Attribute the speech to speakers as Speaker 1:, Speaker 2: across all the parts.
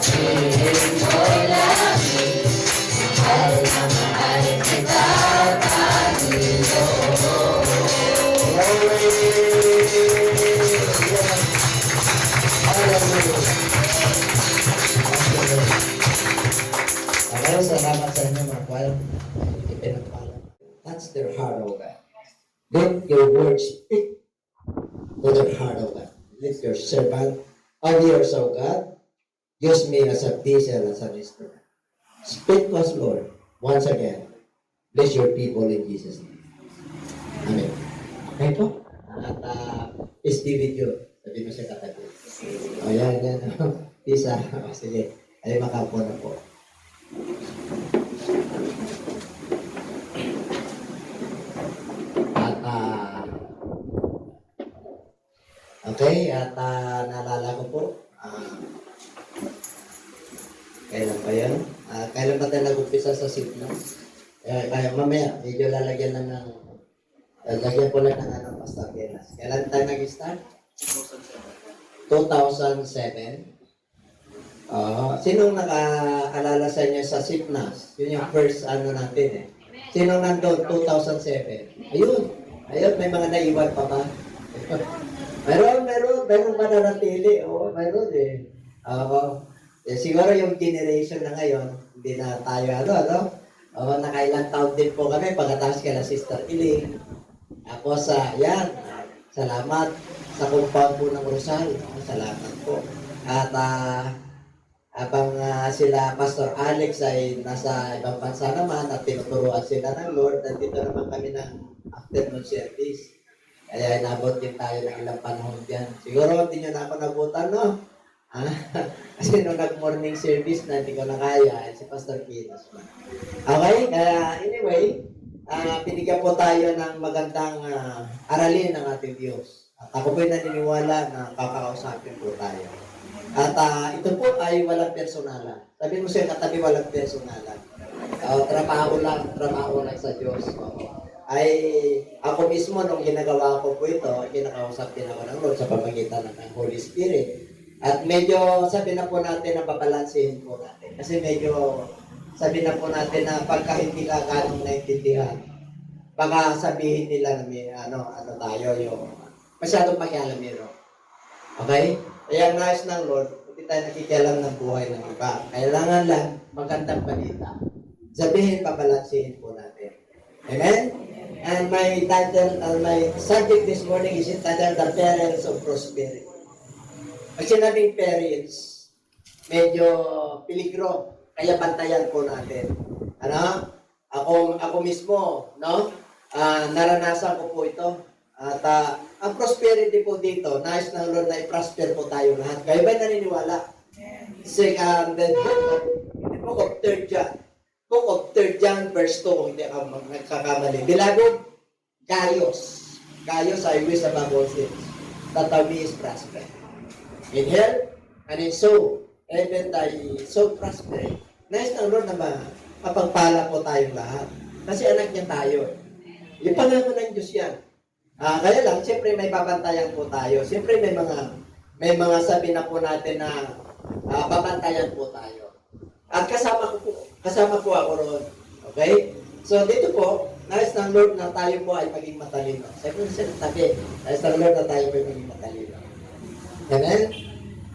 Speaker 1: sabihin mo lagi, mahal na mahal kita,
Speaker 2: Maraming salamat sa inyo mga kwal. Touch their heart, O God. Let your words speak to their heart, O God. Let your servant of yours, O God, use me as a vessel, as an instrument. Speak to us, Lord, once again. Bless your people in Jesus' name. Amen. Okay po? At peace be with you. Sabi mo siya katabi. O yan. Peace. Sige. Ay makapo na po. Okay, at naalala ko po, kailan pa yan? Kailan ba tayo nag-umpisa sa signal? Kaya mamaya, medyo lalagyan lang ng, lagyan ko lang ng Pastor Genas. Kailan tayo nag-start? 2007. Sinong nakaalala sa inyo sa SIPNAS? Yun yung first natin eh. Sinong nandun? 2007. Ayun, may mga naiwan pa ba? Meron pa nanatili. Oo, meron eh. Siguro yung generation na ngayon, hindi na tayo nakailang taon din po kami pagkatapos kay Sister Iling. Ako salamat sa compound po ng Rosal. Salamat po. At habang sila Pastor Alex ay nasa ibang bansa naman at tinuturuan sila ng Lord, nandito naman kami ng afternoon service. Kaya inabot din tayo ng ilang panahon dyan. Siguro hindi nyo na ako nabutan, no? Kasi nung nag-morning service na hindi ko na kaya, si Pastor Kinos. Okay, kaya anyway, pinigyan po tayo ng magandang aralin ng ating Diyos. At ako po'y naniniwala na kakausapin po tayo. At ito po ay walang personalan. Sabi mo siya, katabi walang personalan. Trabaho lang sa Diyos. Ay ako mismo nung ginagawa ko po ito, kinakausap din ako ng Lord sa pamamagitan ng Holy Spirit. At medyo sabi na po natin na babalansehin po natin. Kasi medyo sabi na po natin na pagka hindi ka ganong naintindihan, baka sabihin nila na may tayo yung masyadong pakialamero. Okay? Kaya nais ng Lord, hindi tayo nakikialam ng buhay ng iba. Kailangan lang magandang balita. Sabihin, babalansehin po natin. Amen? And my title, my subject this morning is entitled The Perils of Prosperity. Pag sinabing perils, medyo peligro, kaya bantayan po natin. Ako mismo, no? Naranasan ko po ito. At ang prosperity po dito, nais ng Lord na i-prosper po tayo lahat. Kayo ba'y naniniwala? The book of 3 John. Book of 3 John verse 2, kung hindi ako nagkakamali. Beloved, Gaius, I wish above all things that thou mayest prosper in health and in soul, even thy soul prosper. Nais ng Lord na mapagpala po tayong lahat. Kasi anak niya tayo. Yung pangako ng Diyos yan. Kaya lang, siyempre may babantayan po tayo. Siyempre may mga sabi na po natin na babantayan po tayo. At kasama po ako roon. Okay? So dito po, nais ng Lord na tayo po ay maging matalino. Sabi ko siya ng tabi, nais ng Lord na tayo po ay maging matalino. Amen?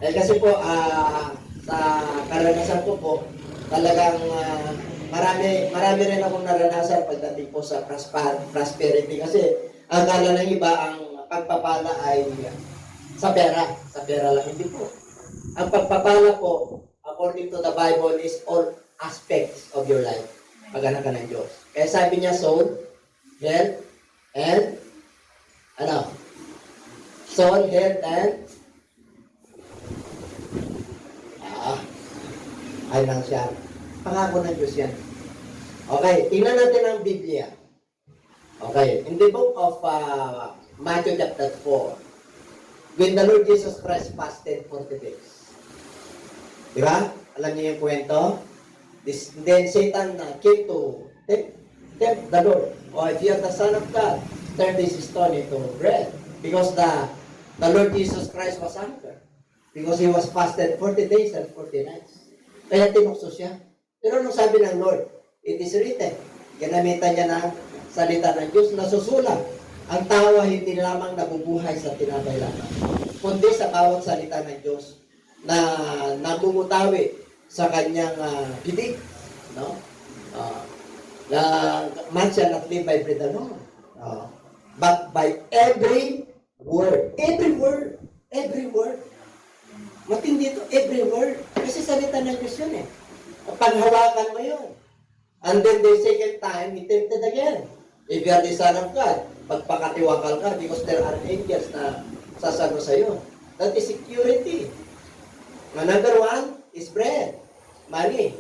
Speaker 2: Kasi po, sa karanasan ko po, talagang marami rin akong naranasan pagdating po sa prosperity. Kasi ang akala ng iba, ang pagpapala ay sa pera. Sa pera lang, hindi po. Ang pagpapala po, according to the Bible, is all aspects of your life. Pag-anak ka ng Diyos. Kaya sabi niya, soul, health, and soul, health, and financial. Pangako ng Diyos yan. Okay, tingnan natin ang Biblia. Okay, in the book of Matthew chapter 4, when the Lord Jesus Christ fasted 40 days. Diba? Alam niyo yung kwento? Then Satan came to tempt the Lord. If you are the Son of God, turn this stone into bread. Because the Lord Jesus Christ was hungry. Because he was fasted 40 days and 40 nights. Kaya tinukso siya. Pero nung sabi ng Lord, it is written, ginamitan niya ng salita ng Diyos na susulat. Ang tao ay hindi lamang nabubuhay sa tinapay lamang, kundi sa bawat salita ng Diyos na namumutawi sa kanyang bibig. No? Na man shall not live by bread alone, but by every word. Every word. Every word. Matindi ito, every word. Kasi salita ng Diyos yun eh. Paghawakan mo yun. And then the second time, he tempted again. If you are the Son of God, magpakatiwakal ka because there are angels na sasano sa iyo. That is security. Number one is bread. Money.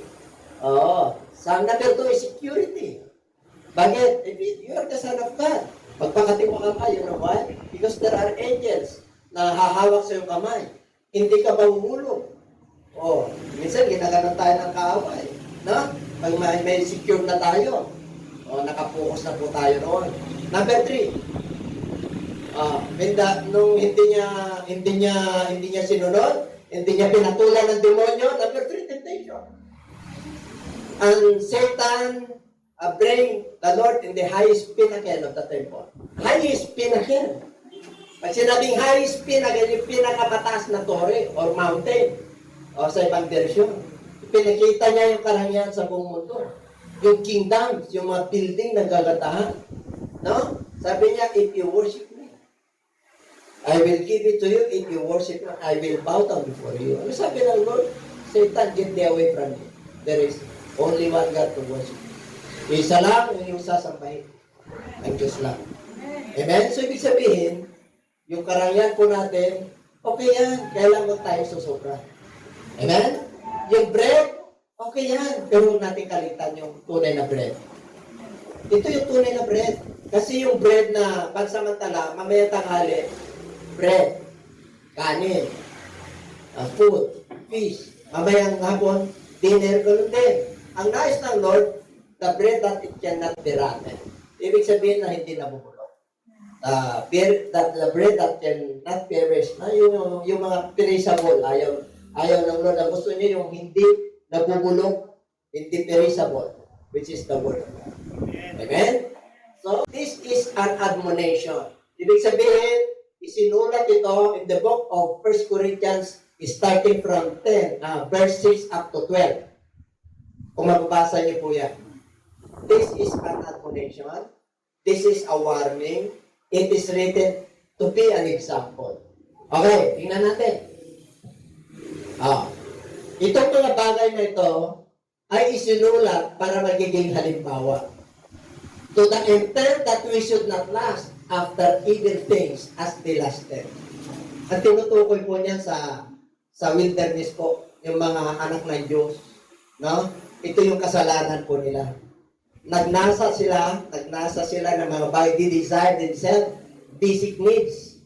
Speaker 2: Number two is security. Bakit? If you are the Son of God, magpakatiwakal ka, you know why? Because there are angels na hahawak sa iyong kamay. Hindi ka mahulog. Minsan ginaganon tayo ng kaaway. No? Pag may secure na tayo, nakapokus na po tayo noon. Number three, nung hindi niya sinunod, hindi niya pinatulan ng demonyo. Number three, temptation. And Satan bring the Lord in the highest pinnacle of the temple. Highest pinnacle. Pag sinabing highest pinnacle, yung pinakamataas na tore or mountain, o sa ibang version, pinakita niya yung karangyaan sa buong mundo. Yung kingdoms, yung mga building na gagatahan. No? Sabi niya, if you worship me, I will give it to you. If you worship me, I will bow down before you. Ano sabi ng Lord? Satan, get thee away from me. There is only one God to worship. Isa lang yung sasambahin. Ang Diyos lang. Amen? So, ibig sabihin, yung karangyaan po natin, okay yan. Kailan mo tayo susobra. Amen? Yung bread, okay yan. Pero huwag natin kalitan yung tunay na bread. Ito yung tunay na bread. Kasi yung bread na pansamantala, mamaya tanghali, bread, kanin, food, fish, mamayang hapon, dinner, ganun din. Ang nais ng Lord, the bread that it cannot be rotten. Ibig sabihin na hindi nabubulok. The bread that cannot perish, na yung mga perishable, ayaw ng Lord. Ang gusto niya yung hindi nabubulok, hindi perishable, which is the word of God. Amen? So, this is an admonition. Ibig sabihin, isinulat ito in the book of 1 Corinthians, starting from 10, verse 6 up to 12. Kung mababasa niyo po yan. This is an admonition. This is a warning. It is written to be an example. Okay, tingnan natin. Itong mga bagay na ito ay isinulat para magiging halimbawa. To the intent that we should not last after evil things as they lasted. Ang tinutukoy po niyan sa wilderness po, yung mga anak ng Diyos. No? Ito yung kasalanan po nila. Nagnasa sila ng mga bagay, they desire themselves, basic needs.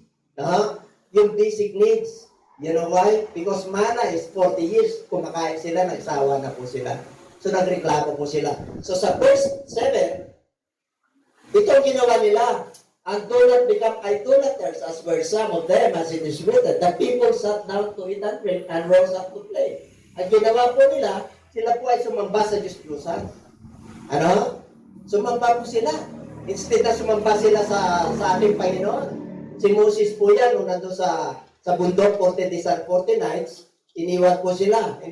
Speaker 2: Yung basic needs. You know why? Because manna is 40 years, kumakain sila, nagsawa na po sila. So nagreklamo po sila. So sa verse 7, ito ang ginawa nila. And do not become idolaters, as were some of them, as it is written. The people sat down to eat and drink and rose up to play. Ang ginawa po nila, sila po ay sumamba sa Diyos-Diyosan. Ano? Sumamba po sila. Instead na sumamba sila sa ating Panginoon. Si Moses po yan, nung nandun sa bundok, 40 days and 40 nights, iniwan po sila.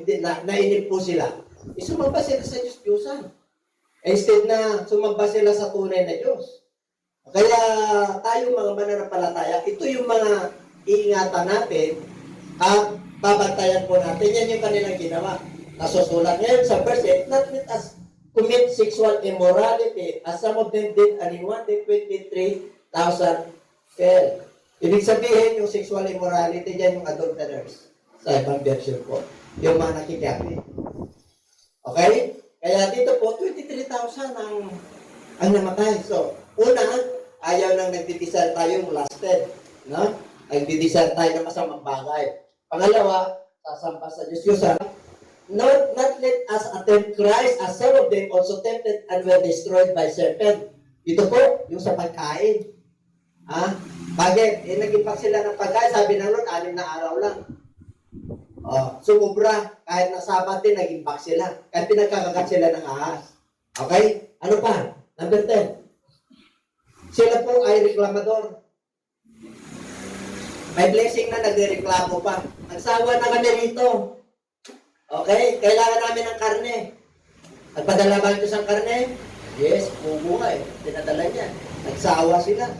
Speaker 2: Nainip po sila. Sumamba sila sa Diyos-Diyosan. Instead na sumamba sila sa tunay na Diyos. Kaya tayo mga mananampalataya, ito yung mga iingatan natin at babantayan po natin. Yan yung kanilang ginawa. Nasusulat ngayon sa verse 8, not let us commit sexual immorality as some of them did, and in one day 23,000 fell. Ibig sabihin, yung sexual immorality, yan yung adulterers. Sa ibang version po. Yung mga nakikiapi. Okay? Kaya dito po, 23,000 ang namatay. So, una, ayaw nang nagdidesire tayo yung lasted. No? Nagdidesire tayo ng masamang bagay. Pangalawa, sasampa sa Diyos-Diyosan. Not let us attempt Christ as some of them also tempted and were destroyed by serpent. Ito po, yung sa pagkain. Bakit? Nag-impact sila ng pagkain. Sabi ng Lord, 6 na araw lang. Sumubra, kahit na Sabat din, naging back sila. Kahit pinagkakagat sila ng ahas. Okay? Ano pa? Number 10. Sila po ay reklamador. May blessing na nagreklamo pa. Nagsawa na kami rito. Okay? Kailangan namin ng karne. Nagpadala ba ito sa karne? Yes, bubuhay. Pinadala niya. Nagsawa sila.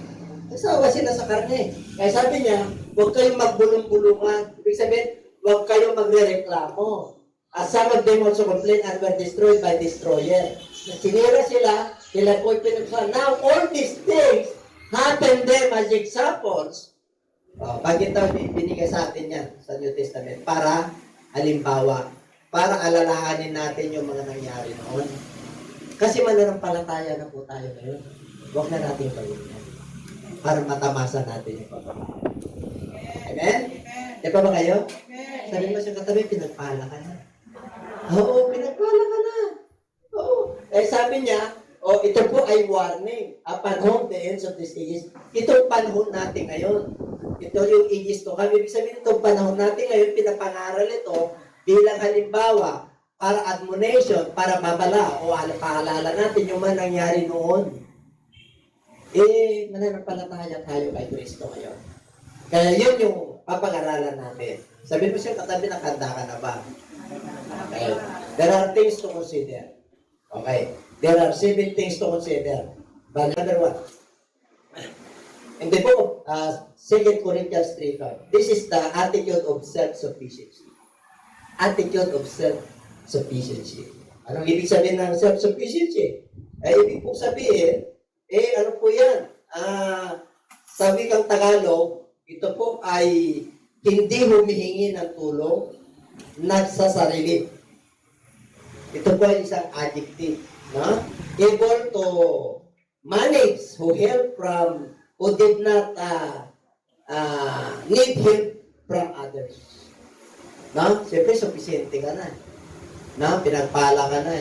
Speaker 2: Nagsawa sila sa karne. Kaya sabi niya, huwag kayong magbulong-bulungan. Ibig sabihin, huwag kayong magre-reklamo. As some of them also complained and were destroyed by destroyer. Sinira sila po'y pinagsawa. Now, all these things happen them as examples. Bakit ito binigay sa atin yan sa New Testament? Para halimbawa, para alalahanin natin yung mga nangyari noon. Kasi mananampalataya na po tayo ngayon. Huwag na natin gawin yan. Para matamasa natin yung pagkakas. Amen? Di pa ba kayo? Sabi mo sa katabi, pinagpala ka na. Oo, pinagpala ka na. Oo. Sabi niya, ito po ay warning. Panahon, the ends of this age. Itong panahon natin ngayon. Ito yung ages to. Kami, ibig sabihin, itong panahon natin ngayon, pinapangaral ito bilang halimbawa, para admonition, para babala, o paalala natin yung man nangyari noon. Mananampalataya tayo kay Kristo ngayon. Kaya yun yung papag-aralan natin. Sabi mo siya, katabi, nakanda ka na ba? Okay. There are things to consider. Okay. There are 7 things to consider. But number 1. In the book of 2 Corinthians 3:5, this is the attitude of self-sufficiency. Attitude of self-sufficiency. Anong ibig sabihin ng self-sufficiency? Ibig pong sabihin, ano po yan? Sa wikang Tagalog, ito po ay hindi humihingi ng tulong, nagsasarili. Ito po ay isang adjective. No? Able to manage, who help from, who did not need help from others. No? Siyempre, supisente ka na. No? Pinagpala ka na.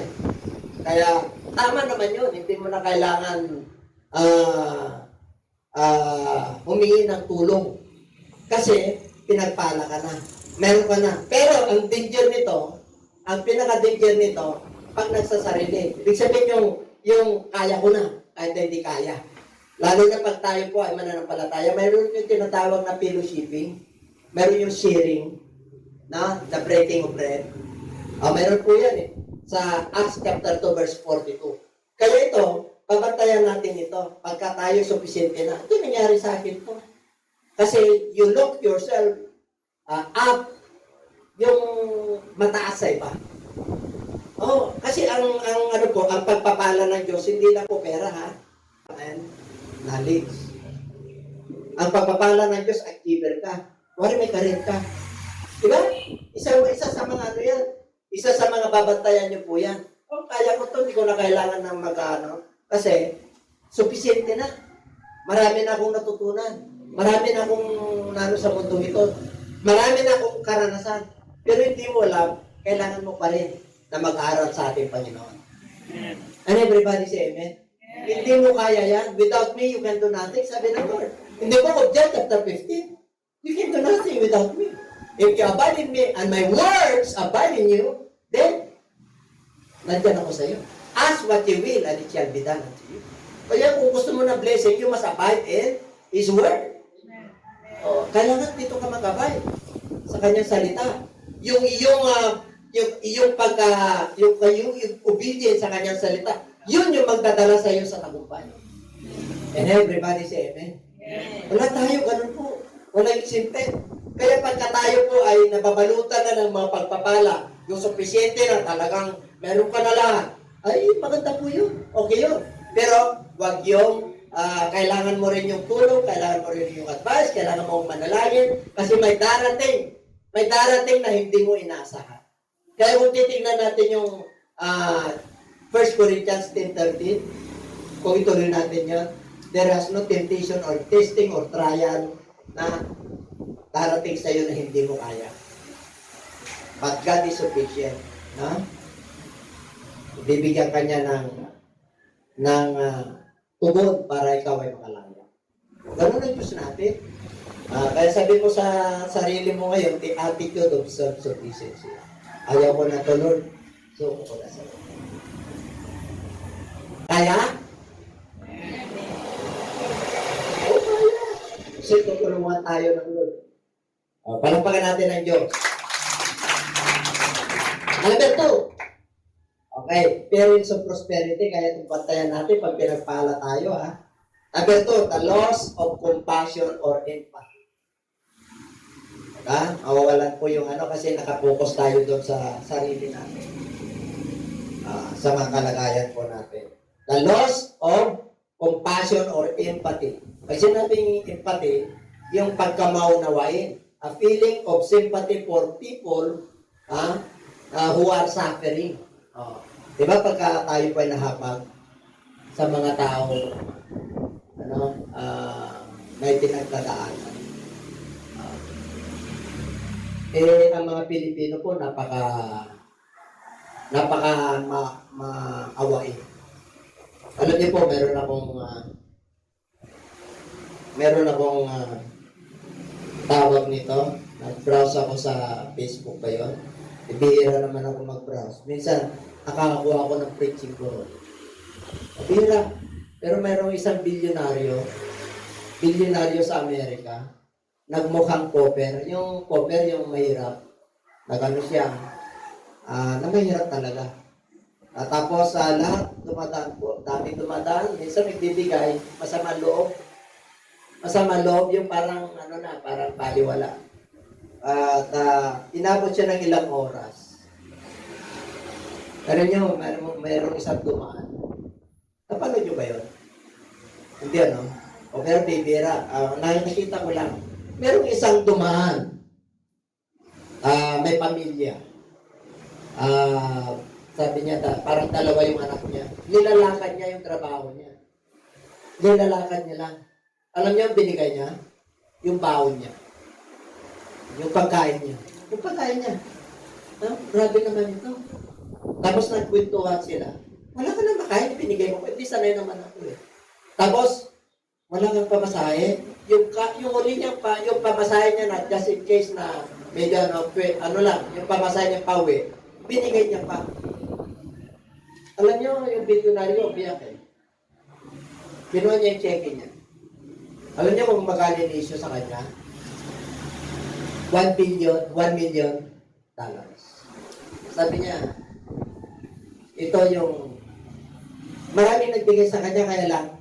Speaker 2: Kaya, tama naman yun. Hindi mo na kailangan humingi ng tulong. Kasi, pinagpala ka na. Meron ka na. Pero, ang danger nito, ang pinaka-danger nito, pag nagsasarili. Ibig sabihin yung kaya ko na, kahit hindi kaya. Lalo na pag tayo po ay mananampalataya, mayroon yung tinatawag na fellowshipping, mayroon yung sharing, na the breaking of bread. Mayroon po yan sa Acts chapter 2 verse 42. Kaya ito, pabantayan natin ito. Pagka tayo supisente na, ito nangyari sa akin po. Kasi you look yourself up, yung mataas sa iba. Kasi ang pagpapala ng Diyos, hindi lang po pera, ha? And knowledge. Ang pagpapala ng Diyos, activer ka. Wari may karir ka. Diba? Isa sa mga yan. Isa sa mga babantayan niyo po yan. Kaya ko to, hindi ko na kailangan ng kasi, supisente na. Marami na akong natutunan. Marami na akong sa mundo ito. Marami na akong karanasan. Pero hindi mo alam, kailangan mo pa rin na mag-aaral sa ating Panginoon. And everybody say amen? Hindi mo kaya yan. Without me, you can do nothing. Sabi ng Lord. Hindi mo ko John chapter 15. You can do nothing without me. If you abide in me and my words abide in you, then, nandyan ako sa iyo. Ask what you will and it shall be done unto you. Kaya kung gusto mo na blessing, you must abide in His word. Kailangan dito ka mag-abide sa kanyang salita. Yung obedience sa kanyang salita, yun yung magdadala sa iyo sa tagumpay. And everybody say amen. Wala tayo, ganun po. Wala yung simple. Kaya pagka tayo po ay nababalutan na ng mga pagpapala, yung sufisyente na talagang meron ka na lahat, ay maganda po yun. Okay yun. Pero wag yung kailangan mo rin yung tulong, kailangan mo rin yung advice, kailangan mo manalangin, kasi may darating na hindi mo inaasahan. Kaya kung titingnan natin yung 1 Corinthians 10:13, kung ituloy natin yun, there has no temptation or testing or trial na darating sa iyo na hindi mo kaya. But God is sufficient. Bibigyan ka niya ng tugon para ikaw ay makalaya. Ganun ang Diyos natin. Kaya sabi ko sa sarili mo ngayon, the attitude of self-sufficiency. Ayaw ko na to, Lord. So, ko na sa Lord. Kaya? O, kaya. Kasi tutulungan tayo ng Lord. Palampagan natin ang Diyos. Number 2. Okay, parents of prosperity. Kaya itong pantayan natin pag pinagpala tayo, ha. Number 2, the loss of compassion or empathy. Mawawalan po yung kasi nakapokus tayo doon sa sarili natin. Sa mga kalagayan po natin. The loss of compassion or empathy. Pag sinabing empathy, yung pagkamaunawain. A feeling of sympathy for people who are suffering. Diba pagka tayo po ay nahapag sa mga tao may pinagdadaanan. Ang mga Pilipino po maawain. Alam niyo po, meron akong tawag nito. Nag-browse ako sa Facebook ba yun? Bihira naman ako mag-browse. Minsan, nakakakuha ako ng preaching ko. Bihira. Pero mayroong isang bilyonaryo sa Amerika, nagmukhang pauper. Yung pauper, yung mahirap. Nagano siya, na mahirap talaga. Tapos lahat dumadaan po. Daming dumadaan. Minsan nagbibigay, masama loob. Masama loob yung parang, parang baliwala. At inabot siya ng ilang oras. Pero nyo, mayroong isang dumaan. Napanood nyo ba yun? Hindi O pero bibira. Nakikita ko lang. Merong isang dumaan. May pamilya. Sabi niya, parang dalawa yung anak niya. Nilalakad niya yung trabaho niya. Nilalakad niya lang. Alam niyo ang binigay niya? Yung baon niya. Yung pagkain niya. Yung pagkain niya. Grabe naman ito. Tapos nagkwentuhan sila. Wala ka na makain, binigay mo. Hindi sanay naman ako eh. Tapos, wala kang pamasahe. Yung uli niya yung pamasahe niya na just in case na medyo yung pamasahe niya pauwi, binigay niya pa. Alam niyo, yung bilyonaryo, biyak eh. Kinuha niya yung cheque niya. Alam niyo kung magkano issue sa kanya? $1 million. Sabi niya, ito yung maraming nagbigay sa kanya, kaya lang,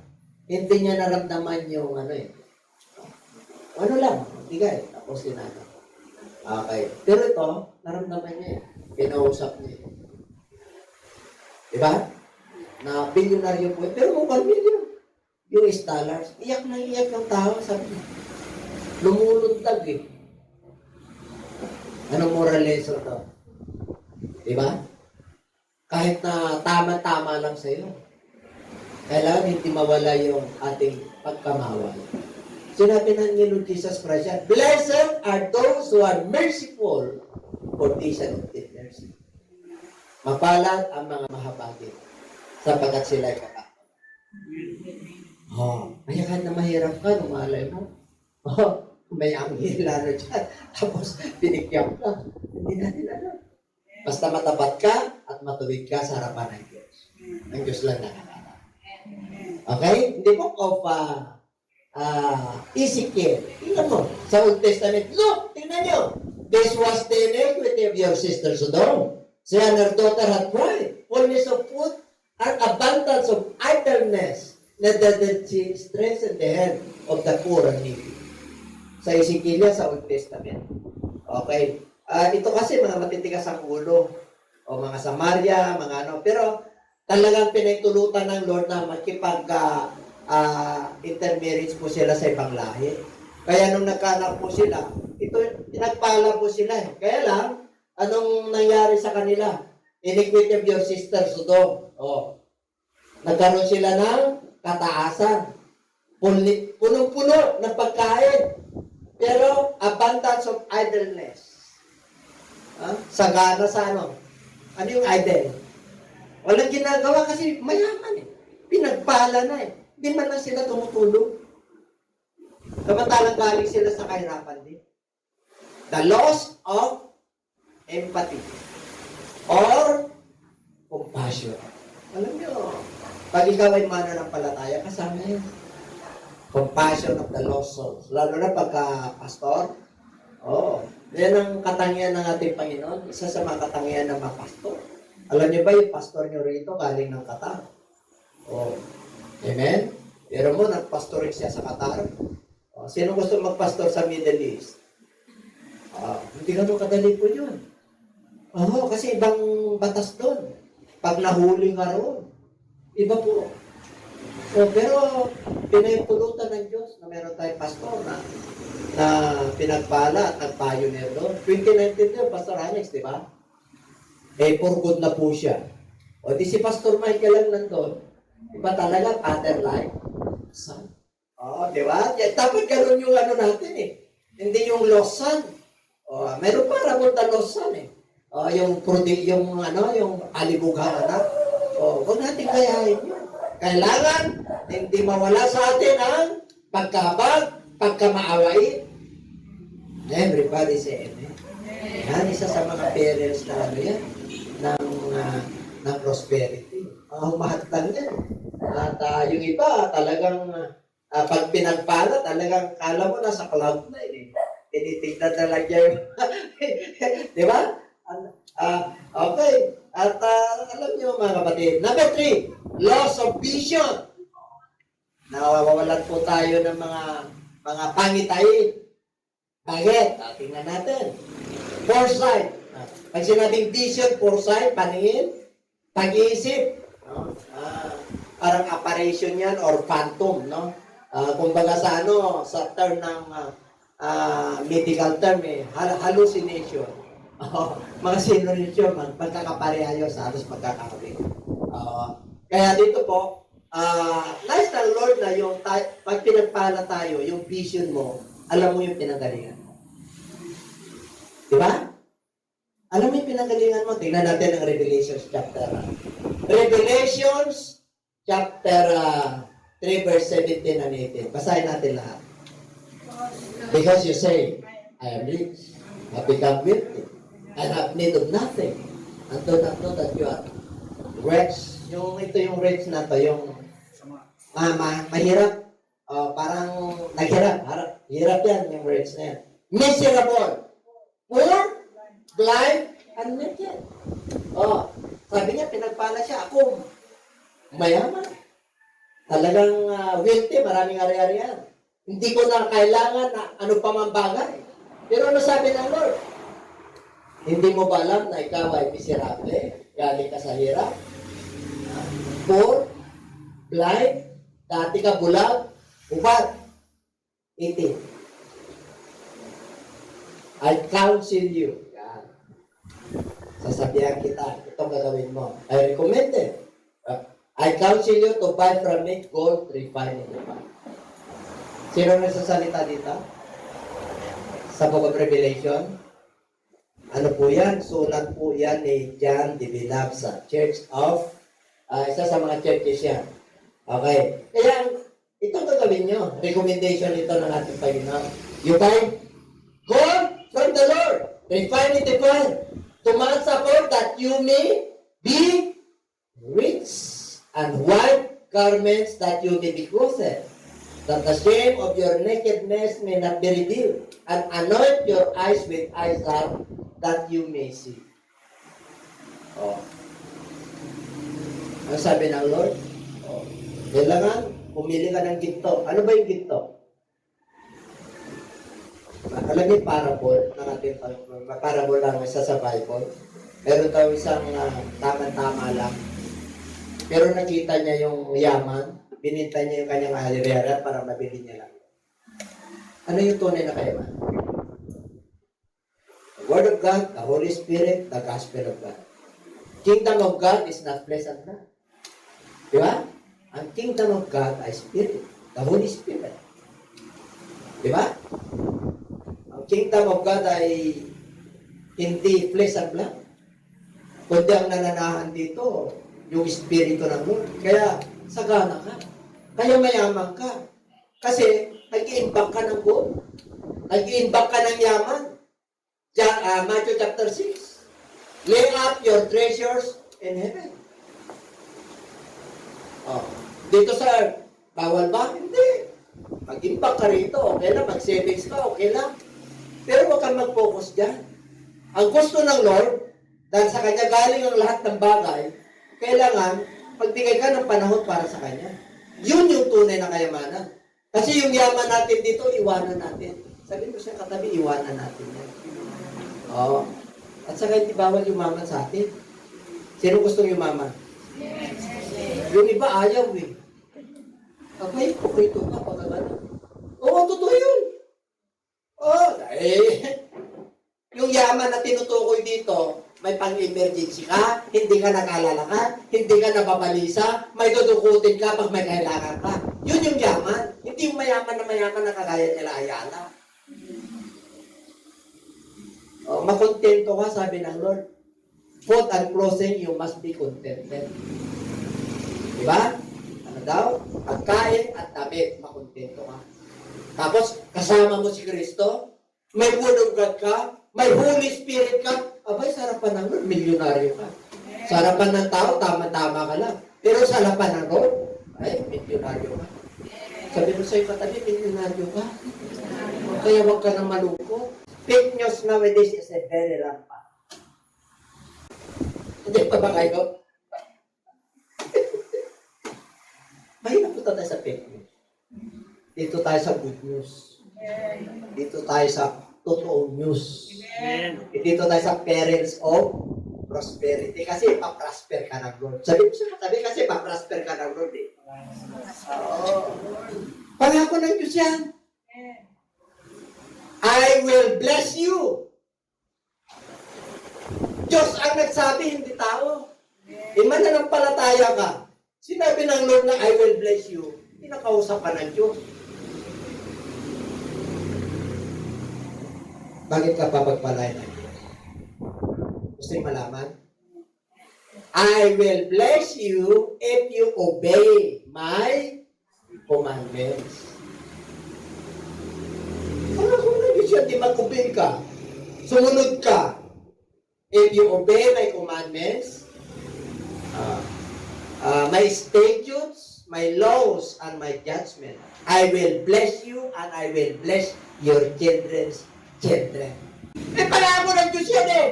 Speaker 2: hindi niya naramdaman yung bigay. Tapos sinana. Okay. Pero ito, naramdaman niya eh. Pinausap niya eh. Diba? Na bilyonaryo po. Pero kung $1 million, US dollars, iyak na iyak ng tao, sabi niya. Lumulundag eh. Anong moral lesson to? Diba? Kahit na tama-tama lang sa'yo, kailangan hindi mawala yung ating pagkamawal. Sinabi ng Lord Jesus Christ, blessed are those who are merciful, for they shall obtain mercy. Mapalad ang mga mahabagin, sapagkat sila ay kapatid. Kaya kahit na mahirap ka, lumalay mo. May anghel lalo dyan. Tapos, pinigyan ka. Hindi natin alam. Basta matapat ka at matuwid ka sa harapan ng Diyos. Ang Diyos lang nakakala. Okay? The book of Ezekiel. Tingnan mo. Sa Old Testament. Look! Tingnan nyo. This was the iniquity of your sister Sodom. She and her daughter had pride, fullness of food, and abundance of idleness. That she strengthened the hand of the poor and needy. Sa Ezekiel, sa Old Testament. Okay. Ito kasi mga matitigas ang ulo. O mga Samaria, mga Pero talagang pinagtulutan ng Lord na makipag-intermarriage po sila sa ibang lahi. Kaya nung nagkaanak po sila, nagpala po sila. Kaya lang, anong nangyari sa kanila? Iniquity of your sister, Sodom. Nagkaroon sila ng kataasan. Punong-puno ng pagkain. Pero abundance of idleness. Sagana sa ano? Ano yung idle? Walang ginagawa kasi mayaman eh. Pinagpala na eh. Hindi man lang sila tumutulong. Samantalang galing sila sa kahirapan din. The loss of empathy or compassion. Alam niyo, pag ikaw ay mananampalataya, kasama yun. Compassion of the lost souls. Lalo na pagka-pastor. Oh, yan ang katangian ng ating Panginoon. Isa sa mga katangian ng mga pastor. Alam niyo ba yung pastor niyo rito galing ng Qatar? Oh, amen? Pero mo, nagpastorin siya sa Qatar. Oh, sino gusto magpastor sa Middle East? Hindi ganun kadali po yun. Kasi ibang batas doon. Pag nahuli ka roon, iba po. Pero pinahintulutan ng Diyos na meron tayong pastor na pinagpala at nag-pioneer doon. 2019 yun, Pastor Alex, di ba? For good na po siya. O di si Pastor Michael lang nandun. Iba talaga, father like son. Di ba? Dapat ganun yung natin eh. Hindi yung lost son. Meron pa ramon na lost son eh. Yung alibughang anak. Huwag natin kayahin yun. Kailangan hindi mawala sa atin ang pagkabag, pagkamaawain. Everybody say amen. Yan, isa sa mga parents na yan, ng prosperity. Humahatang yan. At yung iba, talagang pag pinagpala, talagang kala mo nasa cloud na yun. Tinitignan na lang niya yung di ba? Okay. At alam niyo mga kapatid. Number 3, loss of vision. Nawawalan po tayo ng mga pangitain. Bakit? Tingnan natin. Foresight. Pag sinabing vision, foresight, paningin, pag-iisip. Parang apparition yan or phantom, no? Kumbaga sa term ng medical term, hallucination. Mga sinonymous, pagkakaparehayo sa halos magkakawin. Kaya dito po, nice ng Lord na yung pag pinagpala tayo, yung vision mo, alam mo yung pinagalingan mo. Di ba? Alam mo yung pinagalingan mo? Tingnan natin ang Revelations chapter. Revelations chapter 3 verse 17 and 18. Basahin natin lahat. Because you say, I am rich, I become wealthy, I have need of nothing, and do not know that you are rich. Ito yung rich na to, yung mahirap. Parang naghirap. Hirap yan, yung rich na yan. Miserable, poor, blind, and naked. Sabi niya, pinagpala siya. Ako, mayaman. Talagang wealthy, maraming ari-arian. Hindi ko na kailangan na ano pa man bagay. Pero ano sabi ng Lord? Hindi mo ba alam na ikaw ay miserable? Galing ka sa hirap? Poor, blind, dati ka bulag, upat. 18. I counsel you. Yan. Sasabihan kita, itong gagawin mo. I recommend it. I counsel you to buy from me gold refined in the fire. Sino nagsasalita dito? Sa Book of Revelation? Ano po yan? Sulat po yan ni John the Beloved sa Church of, isa sa mga churches yan. Okay. Kaya, itong gagawin nyo. Recommendation ito ng ating Panginoon. You buy gold from the Lord. Refine it in fire. To man support that you may be rich. And white garments that you may be clothed. That the shame of your nakedness may not be revealed, and anoint your eyes with eye salve, that you may see. Ang sabi ng Lord, kailangan pumili ka ng ginto. Ano ba yung ginto? Alam niyo parable ng ating parable lang isa sa Bible. Meron tayo isang tama-tama lang. Pero nakita niya yung yaman, bininta niya yung kanyang alirera para mabili niya lang. Ano yung tunay na kayaman? The Word of God, the Holy Spirit, the Gospel of God. Kingdom of God is not flesh and blood. Di ba? Ang Kingdom of God ay Spirit, the Holy Spirit. Di ba? Ang Kingdom of God ay hindi flesh and blood. Kundi ang nananahan dito, yung Espiritu ng Lord. Kaya, sagana ka. Kaya mayaman ka. Kasi nag-iimbak ka ng gold. Nag-iimbak ka ng yaman. Matthew chapter 6. Lay up your treasures in heaven. Oh, dito sa earth, bawal ba? Hindi. Mag-imbak ka rito, okay lang. Mag-savings ka, okay lang. Pero huwag kang mag-focus dyan. Ang gusto ng Lord, dahil sa Kanya galing ang lahat ng bagay, kailangan magbigay ka ng panahon para sa Kanya. Yun yung tunay na kayamanan. Kasi yung yaman natin dito, iwanan natin. Sabi mo sa katabi, iwanan natin yan. Oo. At saka hindi bawal yumaman sa atin. Sino gustong yumaman? Yung iba ayaw eh. Abay, okay ito ka pag ano. Oo, totoo yun. Oo, yung yaman na tinutukoy dito, may pang-emergency ka, hindi ka nakalalakad, hindi ka nababalisa, may dudukutin ka pag may kailangan ka. Yun yung yaman. Hindi yung mayaman na kagaya nila Ayala. Oh, makontento ka, sabi ng Lord. Food and clothing, you must be contented. Diba? Ano daw? Pagkain at damit, makontento ka. Tapos, kasama mo si Kristo, may Word of God ka, may Holy Spirit ka, abay, sarapan ng Lord, milyonaryo ka. Sarapan ng tao, tama-tama ka lang. Pero sa harapan ng Lord, ay, milyonaryo ka. Sabi mo sa'yo katabi, milyonaryo ka. Kaya huwag ka nang malungkot. Fake news nowadays is a very rampant. Hindi pa ba kayo? Mahirap po tayo sa fake news. Dito tayo sa good news. Dito tayo sa totoong news. Dito tayo sa parents of prosperity. Kasi pa-prosper ka ng Lord. Sabi mo sa katabi kasi pa-prosper ka ng Lord eh. Oo. Pangako ng Diyos yan. I will bless you. Diyos ang nagsabi, hindi tao. Mananampalataya ka. Sinabi ng Lord na I will bless you. Pinakausap ka ng Diyos. Bakit ka papagpalay ng Diyos? Gusto yung malaman? I will bless you if you obey my commandments. Siya, di mag-obey ka. Sumunod ka. If you obey my commandments, my statutes, my laws, and my judgment, I will bless you and I will bless your children's children. Pangako ng Diyos yan eh.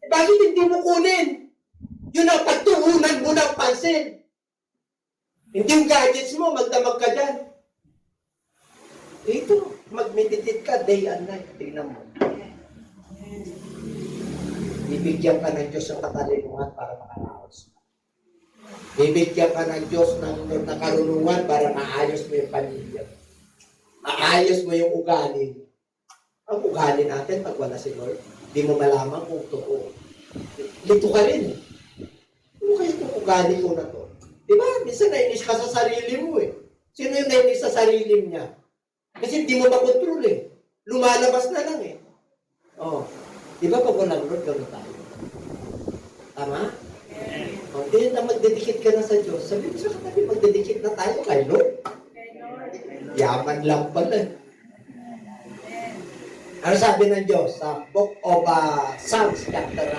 Speaker 2: Bakit hindi mo kunin? Yun ang pagtuunan mo ng pansin. Hindi yung gadgets mo, magdamag ka dyan. Ito, mag-meditate ka day and night. Tingnan mo. Bibigyan ka ng Diyos ng katalinuhan para makaraos. Bibigyan ka ng Diyos ng karunungan para maayos mo yung pamilya. Maayos mo yung ugali. Ang ugali natin, pag wala si Lord, di mo malaman kung totoo. Lito ka rin eh. Ano kaya itong ugali ko na to? Diba? Minsan nainis ka sa sarili mo eh. Sino yung nainis sa sarili niya? Kasi hindi mo makontrol eh. Lumalabas na lang eh. Oh. Di ba pag walang Lord, gano'n tayo? Tama? O, di na magdedikit ka na sa Diyos. Sabi mo sa katabi, magdedikit na tayo kay Lord. Yaman lang pala eh. Ano sabi ng Diyos sa book of Psalms chapter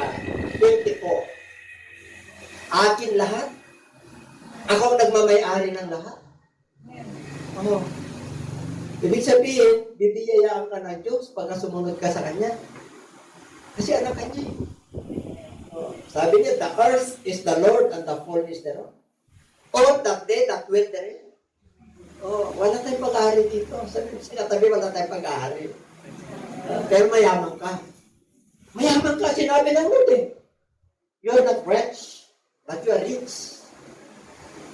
Speaker 2: 24? Akin lahat. Ako ang nagmamay-ari ng lahat. Oh. Ibig sabihin, bibiyayaan ka ng Diyos pagka sumunod ka sa Kanya. Kasi anak ka niya. Oh. Sabi niya, the earth is the Lord and the fullness thereof. All that day that will therein. Oh, wala tayong pag-aari dito. Sabi mo sa katabi, wala tayong pag-aari. Pero mayaman ka. Mayaman ka, sinabi ng Lord eh. You're not rich, but you are rich.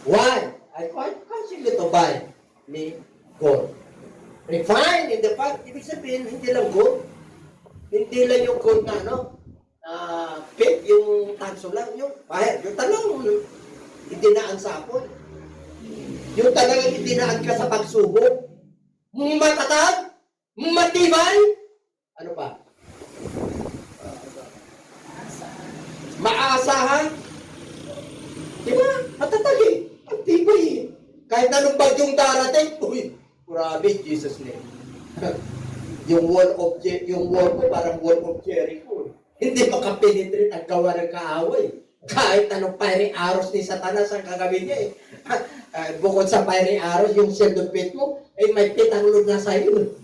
Speaker 2: Why? I quite consider to buy me gold. Refined in the fact, ibig sabihin, hindi lang gold. Hindi lang yung gold na ano, pit, yung tanso lang, yung fire, yung tanong, idinaan sa apon. Yung talagang idinaan ka sa pagsubok. Matatag, matibay, ano pa? Maasahan. Diba? Matatag eh. Ang tibay eh. Kahit anong bagyong darating, uy, Jesus name. Yung wall mo parang wall of Jericho. Hindi makapenetrate ang gawa ng kaaway. Kahit anong fiery arrows ni Satanas ang kagawin niya eh. Bukod sa fiery arrows, yung shield of faith mo, ay may pitangulog na sa iyo.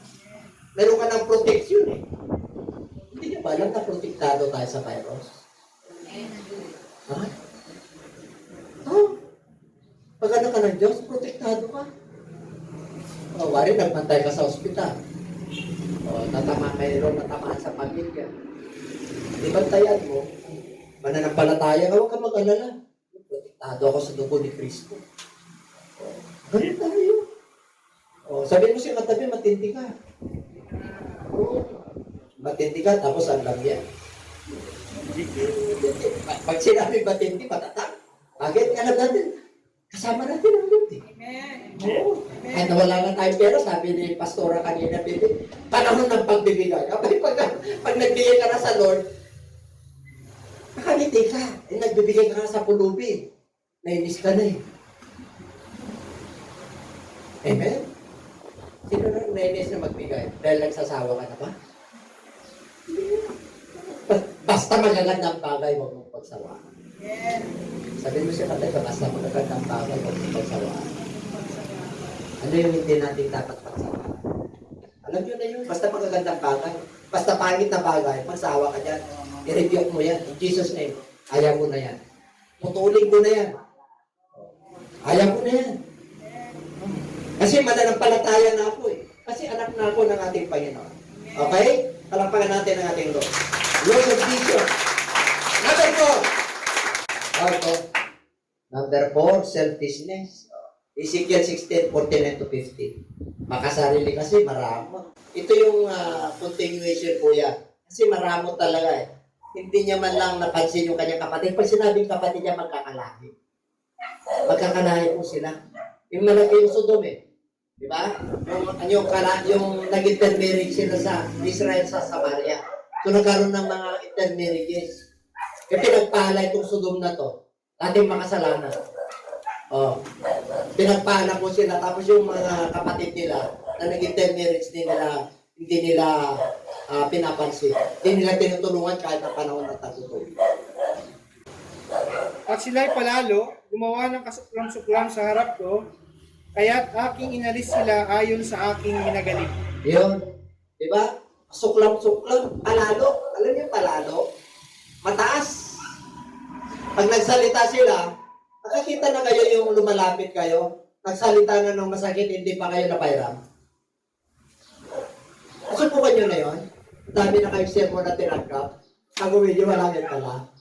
Speaker 2: Meron ka ng protection eh. Hindi niyo ba alam na protektado tayo sa virus? Ha? Oh. Pag anak ka ng Diyos, protektado ka. O, wari, nagpantay ka sa ospital. O, mayroon natamaan sa pamilya. Ibantayan mo, mananampalataya ka, huwag ka mag-alala. Protektado ako sa dugo ni Kristo. O, ganun tayo. O, sabihin mo siya katabi, matindi ka. O, matindi ka, tapos ang lamyan. Pag sinabi matindi, matatak. Agad nga natin, kasama natin ang Lord eh. Oo. Kahit wala na tayong pera, sabi ni Pastora kanina, Bibi, panahon ng pagbibigay. Pag nagbigay ka na sa Lord, nakangiti ka. Nagbibigay ka na sa pulubi. Nainis ka na eh. Amen? Sino na nainis na magbigay? Dahil nagsasawa ka na ba? Basta magagandang bagay, huwag mong pagsawaan. Sabi mo siya katay, basta magagandang bagay, huwag mong pagsawaan. Ano yung hindi natin dapat pagsawaan? Alam nyo na yun, basta magagandang bagay. Basta pangit na bagay, magsawa ka dyan. I-review mo yan. In Jesus' name, ayaw ko na yan. Putulin ko na yan. Ayaw ko na yan. Kasi mananampalataya na ako eh. Kasi anak na ako ng ating Panginoon. Okay? Palakpakan natin ang ating Lord. Lord of vision. Number 4, selfishness. Ezekiel 16:49-50. Makasarili kasi maramo. Ito yung continuation po yan. Kasi maramo talaga eh. Hindi niya man lang napansin yung kanyang kapatid. Pag sinabing kapatid niya, magkakalahi. Magkakalahi po sila. Yung malaki yung Sodom eh. Di ba? Yung nag-intermarriage sila sa Israel sa Samaria. So nagkaroon ng mga intermarriages. Kaya pinagpala itong Sodom na to. Ating makasalanan. Oh. Pinagpala po sila. Tapos yung mga kapatid nila na nag-intermarriage hindi nila pinapansin. Hindi nila tinutulungan kahit ang panahon ng tagutulog.
Speaker 3: At sila'y palalo, gumawa ng kasuklam-suklam sa harap ko, kaya't aking inalis sila ayon sa aking minagaling.
Speaker 2: Yun. Diba? Suklam-suklam. Palalo. Alam niyo palalo? Mataas. Pag nagsalita sila, nakakita na kayo yung lumalapit kayo, nagsalita na ng masakit, hindi pa kayo napairam. Subukan nyo na yun. Dami na kayong sermon na tinanggap. Pag-uwi nyo, wala yan pala.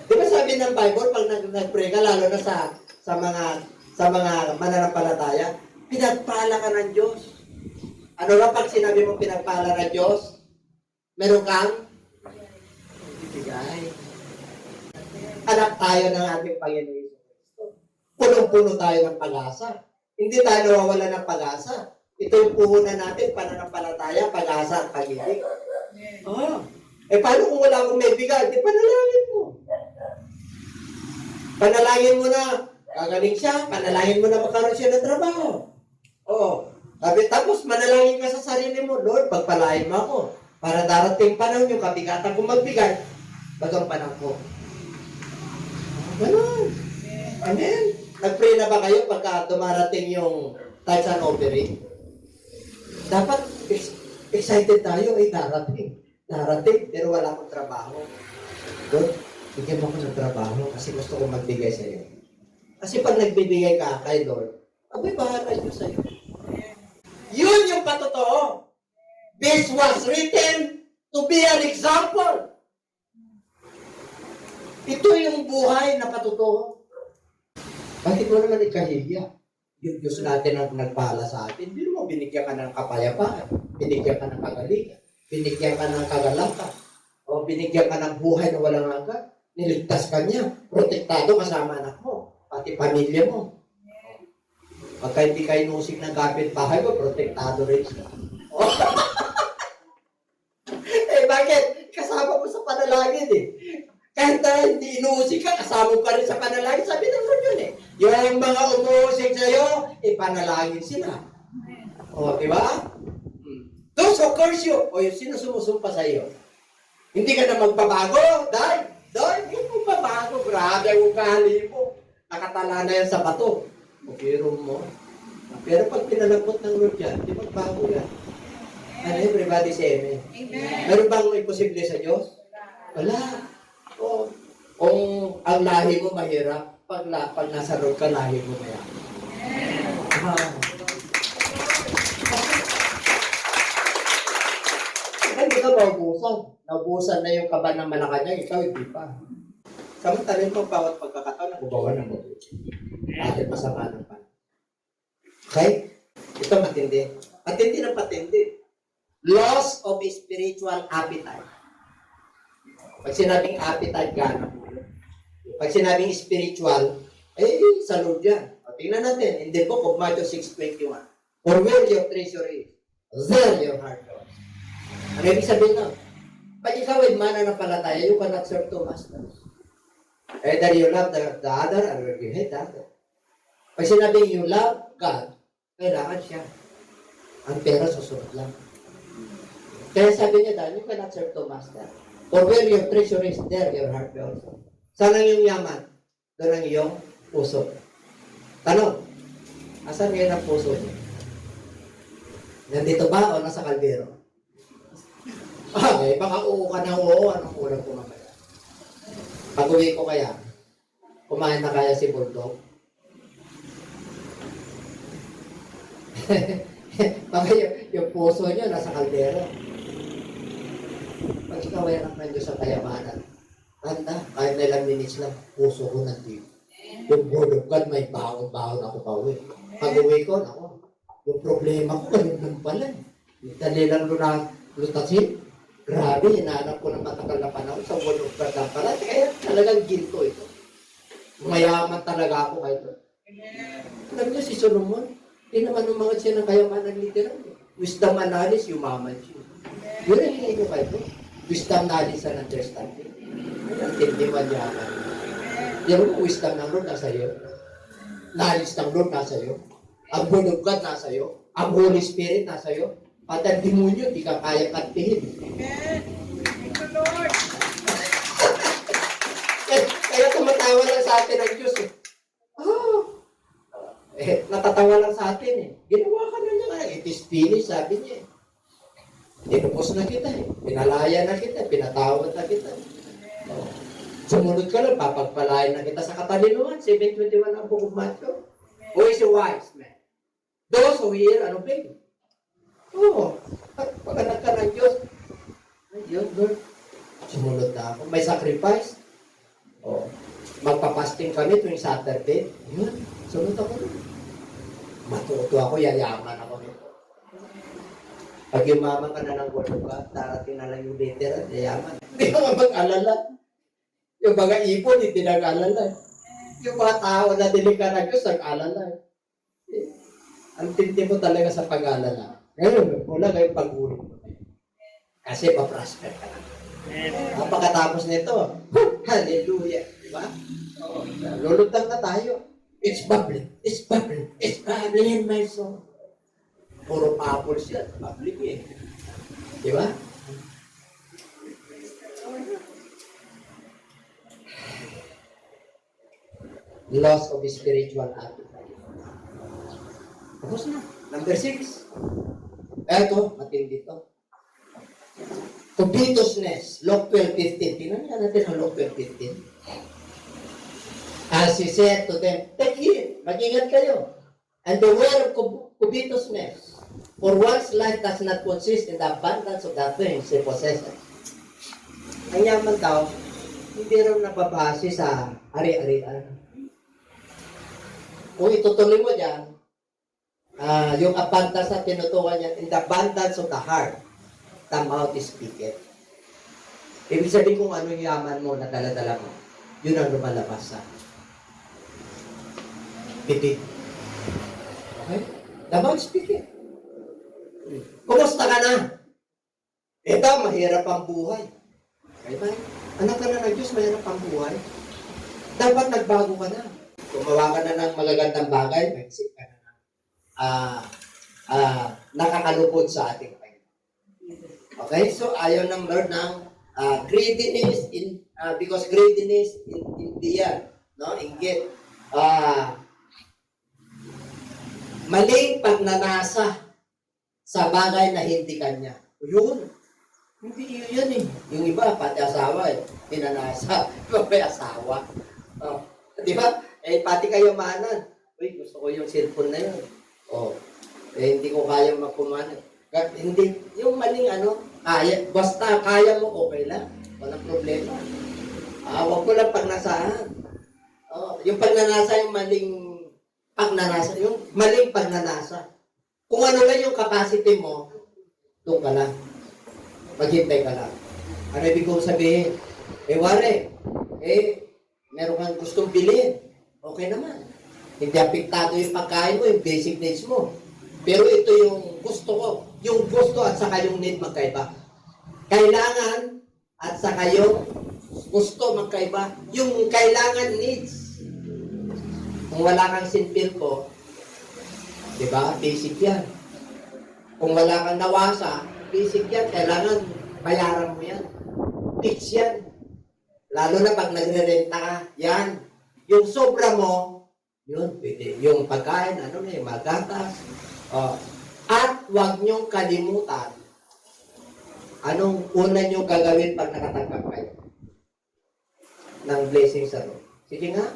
Speaker 2: Di ba sabi ng Bible, pag nag-pray ka, lalo na sa mga mananampalataya, pinagpala ka ng Diyos. Ano ba pag sinabi mo pinagpala ng Diyos? Meron kang bibigay. Anak tayo ng ating Panginoon Kristo. Punong-puno tayo ng pag-asa. Hindi tayo nawawala ng pag-asa. Ito yung puhunan natin, pananampalataya, pag-asa at pag-ibig. Paano kung wala akong may bigay? Di panalangin mo. Panalangin mo na, gagaling siya, panalangin mo na magkaroon siya ng trabaho. Tapos manalangin ka sa sarili mo, Lord, pagpalain mo ako. Para darating panahon yung kabigatan kong magbigay, bagang panahon ko. Ganun. Amen. Nag-pray na ba kayo pagka dumarating yung tithes and offering? Dapat excited tayo, darating, pero wala akong trabaho. Lord, bigyan mo ako ng trabaho kasi gusto kong magbigay sa iyo. Kasi pag nagbibigay ka kay Lord, abay, bahala niyo sa iyo. Yun yung patotoo. This was written to be an example. Ito yung buhay na patotoo. Bakit mo naman ikahiya? Yung Diyos natin ang nagpala sa atin. Hindi mo binigyan ka ng kapayapaan, binigyan ka ng kagalingan, binigyan ka ng kagalakan, o binigyan ka ng buhay na walang hanggan. Niligtas ka niya, protektado kasama anak mo, pati pamilya mo. Pagka hindi kayo nusik ng kapitbahay mo, protektado rin siya. Bakit? Kasama mo sa panalangin eh. Kahit na hindi inuusik ka, kasama ka rin sa panalangin. Sabi ng Lord yun eh. Yung mga umuusik sa'yo, ipanalangin sila. O, di ba? Those who curse you, o yung sino sumusumpa sa iyo, hindi ka na magbabago, dahil hindi magbabago, grabe ang ugali mo. Nakatala na yan sa bato. Pero mo. Pero pag pinalapot ng Lord yan, di magbago yan. Ano, everybody say amen. Meron bang imposible sa Diyos? Wala. O, kung ang lahi mo mahirap, pag nasa road ka, lahi mo mahirap. Hindi ka maubusan. Naubusan na yung kaba ng Malacanang, ikaw hindi pa. Samantalin mo, bawat pagkakataon, nagubawa ng mo. Dahil masama ng pan. Okay? Ito matindi. Matindi na patindi. Loss of spiritual appetite. Pag sinabing appetite, gana mo. Pag sinabing spiritual, sa Lord yan. O, tingnan natin, in the book of Matthew 6:21. For where your treasure is, there your heart goes. Ano ibig sabihin na? Pag ikaw ay mananampalataya, you cannot serve two masters. Either you love the other or you hate the other. Pag sinabing you love God, kailangan siya. Ang pera susunod lang. Kaya sabi niya dahil, you cannot serve two masters. For where your treasure is, there your heart will also. Saan ang iyong yaman? Doon ang iyong puso. Tanong, asan ngayon ang puso niyo? Nandito ba o nasa kaldero? Baka oo ka na oo, anong kulang ko mamaya? Pag-uwi ko kaya, kumain na kaya si Bulldog? Baka yung puso niya nasa kaldero. Pag ikaw ay anak ng Diyos sa kayamanan, tanda, kahit na ilang minutes lang, puso ko nandito. Yung word of God, may baon-baon ako pa uwi. Pag-uwi ko, ako, yung problema ko, ganun lang pala. Dali lang lutasin. Grabe, hinahanap ko ng matagal na panahon sa word of God lang pala. Kaya talagang ginto ito. Mayaman talaga ako kayo. Alam niyo si Solomon, hindi naman umangat siya ng kayamanan literal. Wisdom and knowledge, yumaman siya. Yun ang hingay ko kayo. Wisdom, knowledge, and understanding. Ang tindi man yaman. Yung wisdom ng Lord nasa iyo. Knowledge ng Lord nasa iyo. Ang word of God nasa iyo. Ang Holy Spirit nasa iyo. Pati ang demonyo, di ka kaya kantihin.
Speaker 3: Amen. Thank you, Lord.
Speaker 2: Kaya tumatawa lang sa atin ang Diyos eh. Natatawa lang sa atin eh. Ginawa ka na niya. It is finished, sabi niya eh. Tinupos na kita eh. Pinalaya na kita, pinatawad na kita. Sumunod ka lang, papagpalayan na kita sa katalinuhan. 7:21 ang book of Matthew. Who is a wise man? Those who hear and obey. Pag anak ka ng Diyos, ayun, Lord, sumunod na ako. May sacrifice. Magpapasting kami tuwing Saturday. Yun, sunod ako nun. Matuto ako, yayaman ako nito. Pag yumaman ka na ng word of God, darating na lang yung literal, yayaman. Hindi ka mag-alala. Yung mga ipon, hindi nag-alala. Yung mga tao na dilig ka ng Diyos, nag-alala. Ang tinti mo talaga sa pag-alala. Ngayon, wala kayong pag-ulit. Kasi pa-prosper ka lang. Pagkatapos nito, hallelujah. Diba? Lulutang na tayo. It's bubbling. It's bubbling. It's bubbling in my soul. Puro apples yan. Bubbling eh. Diba? Loss of spiritual appetite. Tapos na. Number 6. Eto, matindi to. Covetousness. Luke 12:15. Tingnan natin ang Luke 12:15. As he said to them, take heed, mag-ingat kayo, and beware of covetousness. For one's life does not consist in the abundance of the things he possesses. Ang yaman daw, hindi raw nababase sa ari-arian. Kung itutuloy mo dyan, yung abundance na tinutukan niya, in the abundance of the heart, the mouth is speaketh. Ibig sabihin kung ano yung yaman mo na dala-dala mo, yun ang lumalabas sa pitit. Okay? The mouth speaketh. Kumusta ka na? Ito, mahirap ang buhay. Okay ba? Anak ka na ng Diyos, mahirap ang buhay. Dapat nagbago ka na. Gumawa ka na ng magagandang bagay, mag-isip ka na ng nakakalupod sa ating Panginoon. Okay? So, ayaw ng Lord ng greediness because greediness in the no? Inggit. Maling pagnanasa sa bagay na hindi kanya. Yun. Hindi yun eh. Yung iba, pati asawa eh. Pinanasa. Iba may asawa. Oh. Di ba? Eh, pati kayo manan. Uy, gusto ko yung cellphone na yun. Oh. Eh, hindi ko kaya magkumana. Hindi. Yung maling kaya. Basta kaya mo, okay lang. Walang problema. Huwag mo lang pagnasaan. Oh. Yung pagnanasa, yung maling pagnanasa. Yung maling pagnanasa. Kung ano lang yung capacity mo, doon ka lang. Maghintay ka lang. Ano ibig kong sabihin? Wari, meron kang gustong bilhin. Okay naman. Hindi apektado yung pagkain mo, yung basic needs mo. Pero ito yung gusto ko. Yung gusto at saka yung need magkaiba. Kailangan at saka yung gusto magkaiba. Yung kailangan needs. Kung wala kang sinpil ko, di ba? Basic yan. Kung wala kang nawasa, basic yan. Kailangan bayaran mo yan. Fix yan. Lalo na pag nagre-renta ka, yan. Yung sobra mo, yun, pwede. Yung pagkain, yung magatas. At huwag niyong kalimutan anong una niyong gagawin pag nakatanggap kayo ng blessing sa Lord. Sige nga.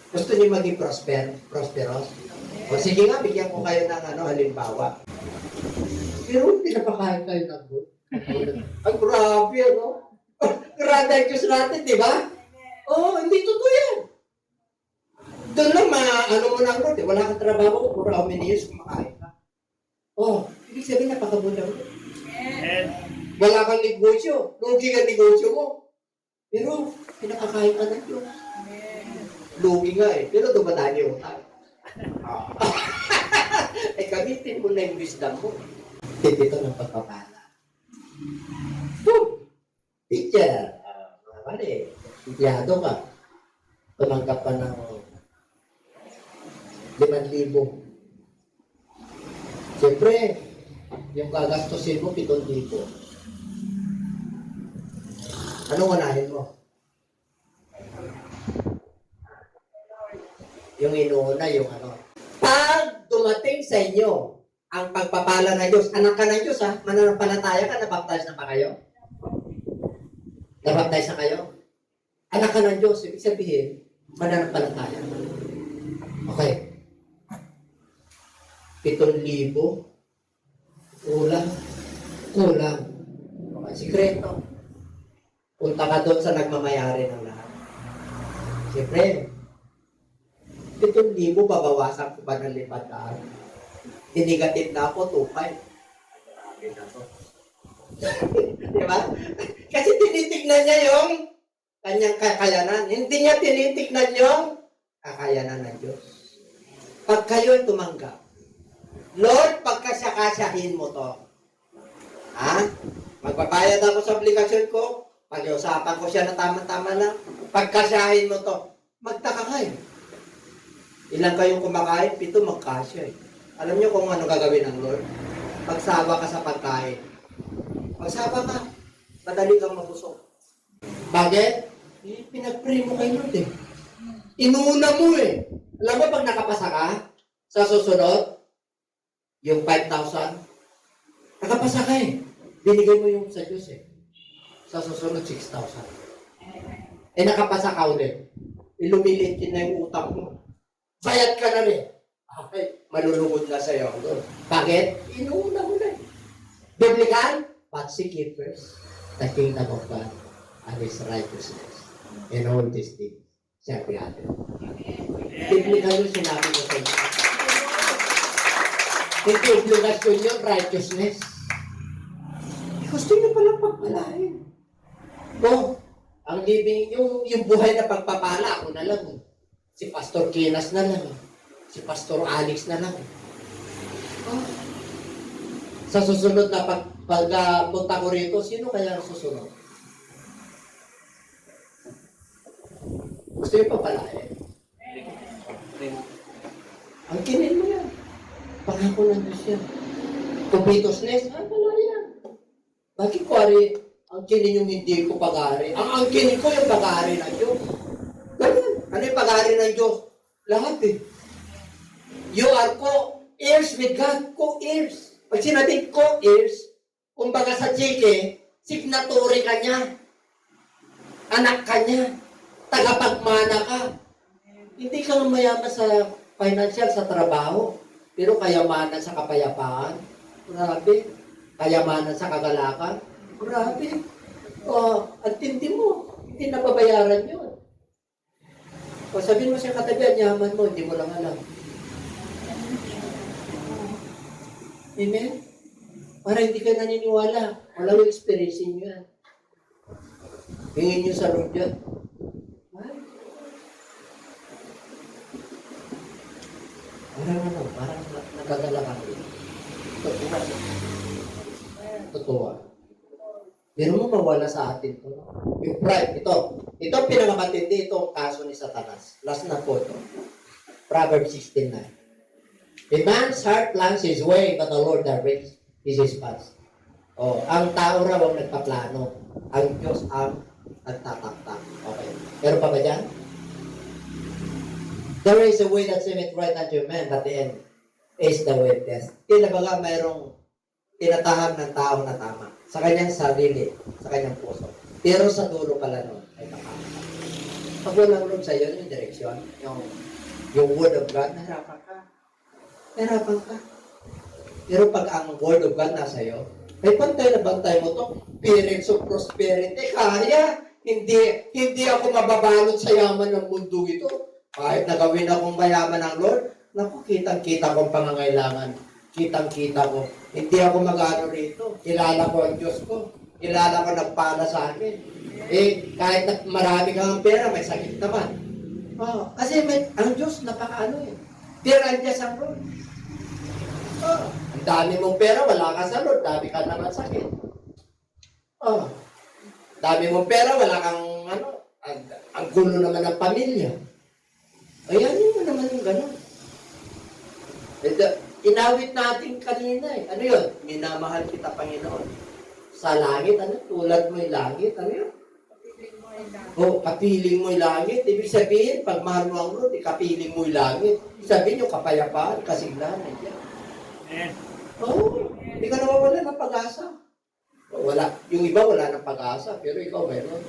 Speaker 2: Gusto niyo maging prosperous? O sige nga, bigyan ko kayo ng halimbawa. Pero pinapakain kayo ng good. Ang grabe, Grabe ang Diyos natin, di ba? Hindi totoo yan. Doon lang mo lang, Lord, wala kang trabaho, puro how many years kumakain ka. Ibig sabihin, napakabuti mo. Wala kang negosyo. Lugi ang negosyo mo. Pero, pinakakain ka ng Diyos. Lugi nga pero dumadaan yung utang. Gamitin mo na yung wisdom mo. Dito ng pagpapala. Teacher, mga pare, empleyado ka. Tumanggap ka ng 5,000. Siyempre, yung gagastusin mo, 7,000. Anong unahin mo? Yung inuuna, yung Pag dumating sa inyo ang pagpapala ng Diyos, anak ka ng Diyos mananampalataya ka, nabaptize na ba kayo? Nabaptize na kayo? Anak ka ng Diyos, ibig sabihin, mananampalataya. Okay. 7,000. Kulang. Okay, sikreto. Punta ka doon sa nagmamayari ng lahat. Siyempre, 7,000, babawasan ko ba ng 500? Inigatid na ako, 2,500. Grabe na to. Di ba? Kasi tinitignan niya yung kanyang kakayanan. Hindi niya tinitignan yung kakayanan ng Diyos. Pag kayo tumanggap, Lord, pagkasya-kasyahin mo to. Magbabayad ako sa obligasyon ko, pag-iusapan ko siya na tama-tama lang, pagkasyahin mo to. Magtaka kayo. Ilang kayong kumakain? 7, magkasya Alam niyo kung ano gagawin ng Lord? Magsawa ka sa pagkain. Magsawa ka. Madali kang mabusog. Bakit? Pinag-pray mo kay Lord Inuuna mo Alam mo pag nakapasa ka, sa susunod, yung 5,000, nakapasa ka Binigay mo yung sa Diyos Sa susunod, 6,000. Nakapasa ka ulit. Lumilitin na yung utang mo. Bayad ka na Okay, malulugod na sa'yo. Bakit? Inuuna mo na Biblical, but seek ye first the kingdom of God and His righteousness. And all these things shall be added. Biblical yung sinabi ko sa inyo. Hindi obligasyon yung righteousness. Gusto nyo palang pagpalain. Ang living, yung buhay na pagpapala, ako na lang. Si Pastor Kinas na lang. Si Pastor Alex na lang. Sa susunod na pagpunta ko rito, sino kaya ang susunod? Gusto nyo papalain? Ang kinin mo yan. Pangako ng Diyos yan. Competitiveness, wala yan. Bakit ko ari, ang kinin yung hindi ko pag-ari? Ang kinin ko yung pag-ari ng Diyos. Ganun. Ano yung pag-ari ng Diyos? Lahat eh. You are co-heirs with God. Co-heirs. Pag sinabing co-heirs, kumbaga sa JK, signatory ka niya. Anak ka niya. Tagapagmana ka. Hindi ka mayaman sa financial, sa trabaho. Pero kayamanan sa kapayapaan. Grabe. Kayamanan sa kagalakan. Grabe. Ang tindi mo. Hindi nababayaran yun. O sabihin mo siya katabi, ang yaman mo, hindi mo lang alam. Amen? Para hindi ka naniniwala. Wala yung experience nyo yan. Hingin nyo sa Lord yan. Ay. Parang nagagala ka. Totoo. Pero mo mawala sa atin to. Yung pride, ito. Ito ang pinakamatindi, itong kaso ni Satanas. Last na po ito. Proverbs 16:9. A man's heart plans his way, but the Lord directs his paths. Ang tao raw ang nagpaplano. Ang Diyos ang nagtataktak. Okay. Pero pa ba dyan? There is a way that seemeth right unto man, but the end is the way of death. Tila ba nga mayroong tinatahak ng tao na tama sa kanyang sarili, sa kanyang puso. Pero sa dulo pala nun, ay nakakasama. Pag walang Lord sa iyo, yung direksyon, yung word of God, nahirapan ka. Nahirapan ka. Pero pag ang word of God nasa iyo, ay pantay na bantay mo to, parents of prosperity, kaya, hindi ako mababalot sa yaman ng mundo ito. Kahit nagawin akong mayaman ng Lord, naku, kitang-kita kong pangangailangan. Kitang-kita ko. Hindi ako mag-ano rito. Kilala ko ang Diyos ko. Kilala ko nagpala sa akin. Kahit marami kang pera, may sakit naman. Kasi ang Diyos, napakaano eh. Pero andiyan sa Lord. Ang dami mong pera, wala ka sa Lord. Dami ka naman sakit. Dami mong pera, wala kang ang gulo naman ng pamilya. Ayan yun naman yung gano'n. Inawit natin kanina eh. Ano yun? Minamahal kita, Panginoon. Sa langit, tulad mo yung langit. Ano yun? Kapiling mo yung langit. Ibig sabihin, pag mahal mo ang Lord, kapiling mo yung langit. Ibig sabihin yung kapayapaan, kasiglahan. Hindi ka nawawala ng pag-asa. Wala. Yung iba wala ng pag-asa, pero ikaw meron.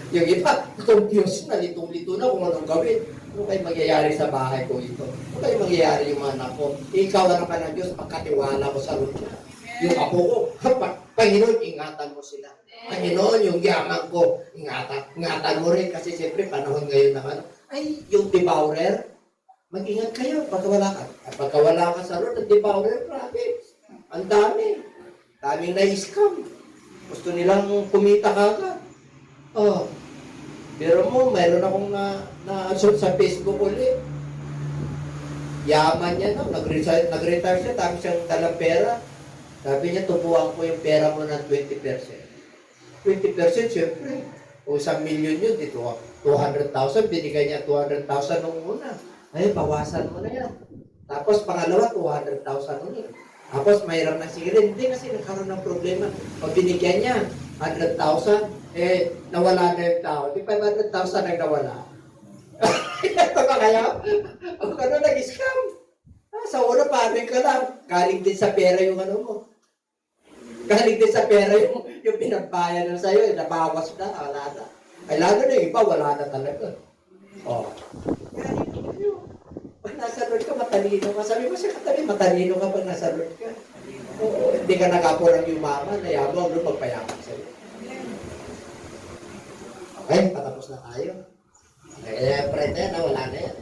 Speaker 2: Yung iba, confused na, litong-lito na kung anong gawin. Ano kayo mangyayari sa bahay ko ito? Ano kayo mangyayari yung anak ko? Ikaw na ka ng Diyos, pagkatiwala ko sa Lord niya. Yung apo ko, Panginoon, ingatan mo sila. Panginoon, yung yaman ko, ingatan mo rin. Kasi siyempre, panahon ngayon naman, yung devourer, mag-ingat kayo pagka wala ka. Pagka wala ka sa Lord, ang devourer, grabe. Ang dami. Daming na-scam. Gusto nilang kumita kagad. Pero mo, mayroon akong na-assert sa Facebook ulit. Yaman niya, no? Nag-retire siya, tapos siyang dalang pera. Sabi niya, tubuhan ko yung pera mo ng 20%. 20%, siyempre. Kung 1 million yun, dito 200,000, binigay niya 200,000 nung una. Ay, bawasan mo na yan. Tapos pangalawa, 200,000 ulit. Tapos mayroon na sige rin. Hindi kasi nagkaroon ng problema. Pag binigyan niya, 100,000, nawala na yung tao. Di 500,000 ang nawala. Ito ba kayo? Ang nag-scam. Sa una, paring ka lang. Galing din sa pera yung ano mo. Galing din sa pera yung pinagbayan na sa'yo. Nabawas na, wala na. Ay, lalo na yung iba, wala na talaga. Pag nasa Lord ka, matalino ka. Sabi ko siya katabi, matalino ka pag nasa Lord ka. Hindi ka nagapurang yumaman, nayabang doon magpayaman sa'yo. Okay, patapos na tayo. Kaya friend na yan, wala na yan.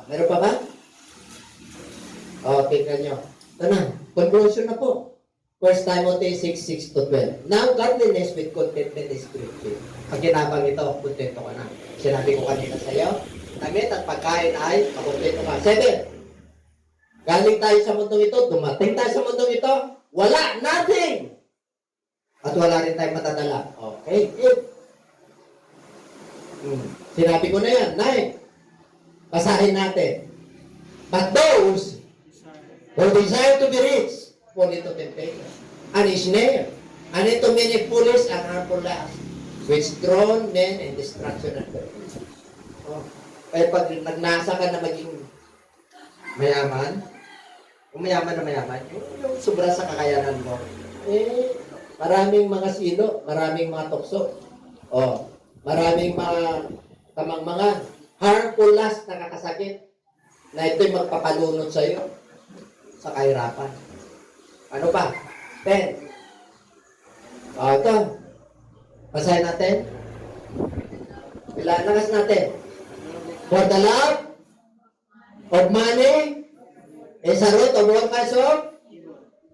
Speaker 2: Meron pa ba? Tingnan nyo. Ito na, conclusion na po. 1 Timothy 6:6-12. Now, godliness with contentment is scripture. Pag kinabang ito, kontento ka na. Sinabi ko kanina sa iyo, damit at pagkain ay makontento ka. 7. Galing tayo sa mundong ito, dumating tayo sa mundong ito, wala, nothing! At wala rin tayong matadala. Okay, 8. Sinabi ko na yan, 9. Basahin natin. But those who desire to be rich fall into temptation. And a snare. And into many foolish and harmful lusts, which drown men in destruction and death. Oh. Kaya pag nagnasa ka na maging mayaman, kung mayaman na mayaman, yung sobra sa kakayanan mo, maraming mga silo, maraming mga tukso, maraming mga kamangmangan, harmful lust na kakasakit, na ito'y magpapalunod sa iyo sa kahirapan. Ano pa? 10. Ito. Basahin natin. Lakas natin. For the love of money is a root of all kinds of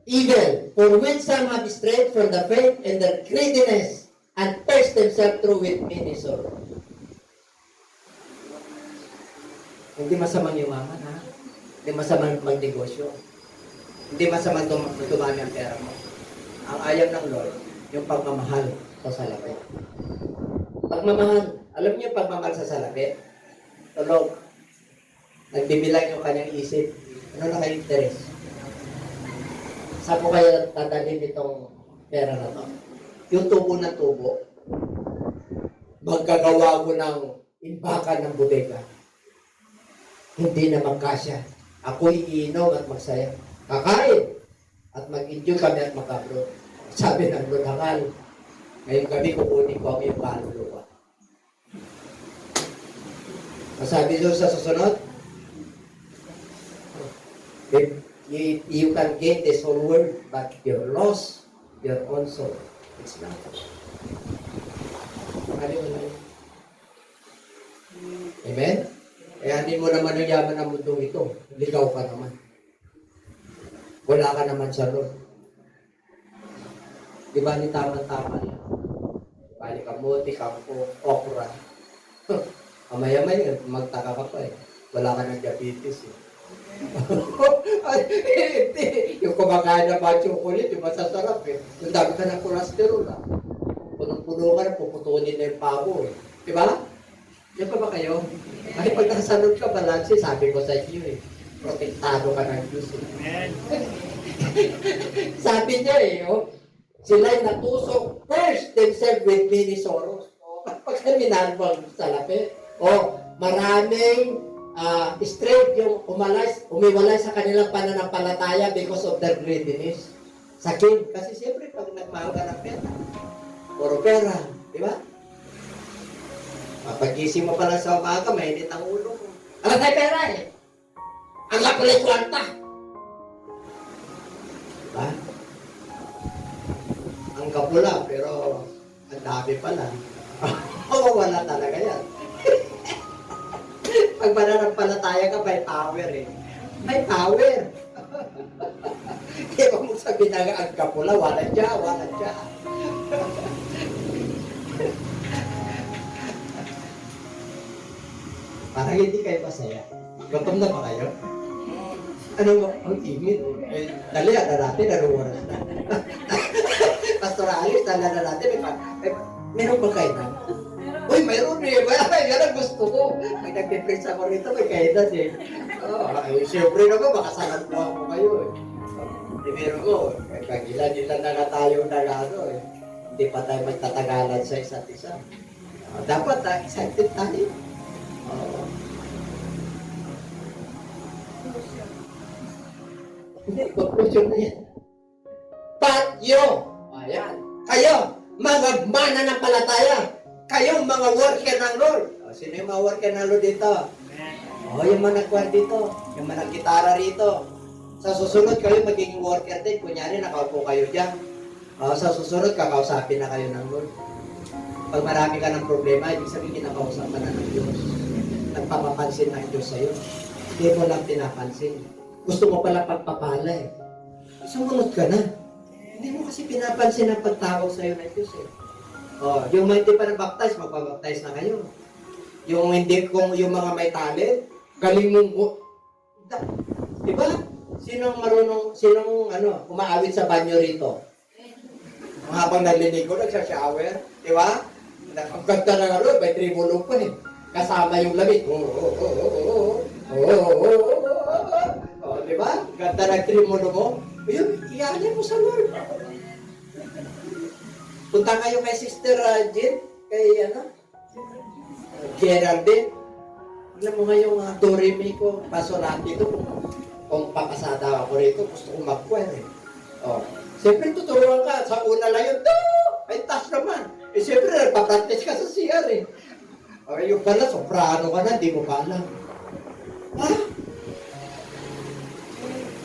Speaker 2: evil, for which some have strayed from the faith and their greediness, and pierced themselves through with many sorrows. Hindi masamang yumaman, ha? Hindi masamang magnegosyo. Hindi masamang dumami ang pera mo. Ang ayaw ng Lord, yung pagmamahal sa salapi. Pagmamahal. Alam niyo yung pagmamahal sa salapi? Tulog. Nagbibilang yung kanyang isip. Ano na kayo interes? Saan po kayo dadalhin itong pera na to? Yung tubo ng tubo, magkagawa ko ng imbakan ng bodega. Hindi na magkasya. Ako'y iinom at magsaya. Kakain at mag-enjoy kami at magkabro. Sabi ng Lord, ngayong gabi kukunin ko ang iyong kaluluwa. Masabi doon sa susunod, if you can gain this whole world, but you're lost your own soul. It's not. Amen? Kaya hindi mo naman ang yaman ng mundong ito. Ligaw ka naman. Wala ka naman sa Lord. Di ba ni tama-tama yan? Bali kamuti, kampo, okra. Kamaya-maya, magtaka ka pa eh. Wala ka ng diabetes eh. Yung kumakain na ba chocolate, yung masasarap eh. Yung dami ka ng cholesterol ah. Punong-puno ka na, puputulin na yung pabo eh. Di ba? Yan pa ba kayo? Ay, pag nakasanod ka, balanse, sabi ko sa inyo eh. Protektado ka ng Diyos eh. Sabi niya eh, sila'y natusok first themselves with many sorrows. Pag minahal mo ang salapi, maraming straight yung umiwalay sa kanilang pananampalataya because of their greediness. Sakin. Kasi siyempre, pag nagmahal ka ng pera, puro pera, di ba? Pag-gising mo pala sa umaga, mainit ang ulo mo. Alam tayo pera eh. Ang kapulay kwarta. Diba? Ang kapula, pero ang dami pala. Wala talaga yan. Pag mananampalataya ka, may power eh. May power. Kaya mo sabi na nga, ang kapula, wala dyan. Parang hindi kayo masaya. Gutom na ba kayo? Ano, ang timid. Dali, natin, anong oras na? Pastor Alice, dali natin, meron ba kainan? Uy, mayroon eh. Yan ang gusto ko. Pag nag-depress ako rito, may kainan eh. Siyempre naman, makasalat mo ako kayo eh. Pero ko, kagilan-ilan na tayo na eh. Hindi pa tayo magtatagalan sa isa't isa. Dapat excited tayo. Hindi, conclusion na yan. But you, kayo, mga mananampalataya, kayong mga worker ng Lord. Sino yung mga worker ng Lord dito? Yung mga nagkuhan dito, yung mga nagkitara rito. Sa susunod kayo magiging worker din. Kunyari, nakaupo kayo dyan. Sa susunod, kakausapin na kayo ng Lord. Pag marami ka ng problema, ibig sabihin kinakausap ka na ng Diyos. Nagpapapansin ng Diyos sa'yo. Hindi mo lang pinapansin. Gusto mo pala pagpapala eh. Sumunod ka na. Hindi mo kasi pinapansin ang pagtawag sa'yo ng Diyos eh. Yung mga hindi pa na-baptize, magpabaptize na kayo. Yung hindi, kung yung mga may talent, galing mong diba? Sinong umaawit sa banyo rito? Habang naliligo, nagsha-shower, diba? Ang ganda na may tribulong pa eh. Kasama yung lamig. Diba? Ganda ng tribulong mo. Ayun, iyanin mo sa Lord. Punta kayo kay Sister Jean, kay Geraldine. Alam mo ngayong Doremi ko, pasorati ko, kung papasada ako rito, gusto kong magkwan eh. Oh. Siyempre, tuturuan ka. Sa una lang yun, ay tas naman. Eh, siyempre, nagpapractice ka sa CR eh. O, yung pala, soprano ka na, di mo pa alam. Ha?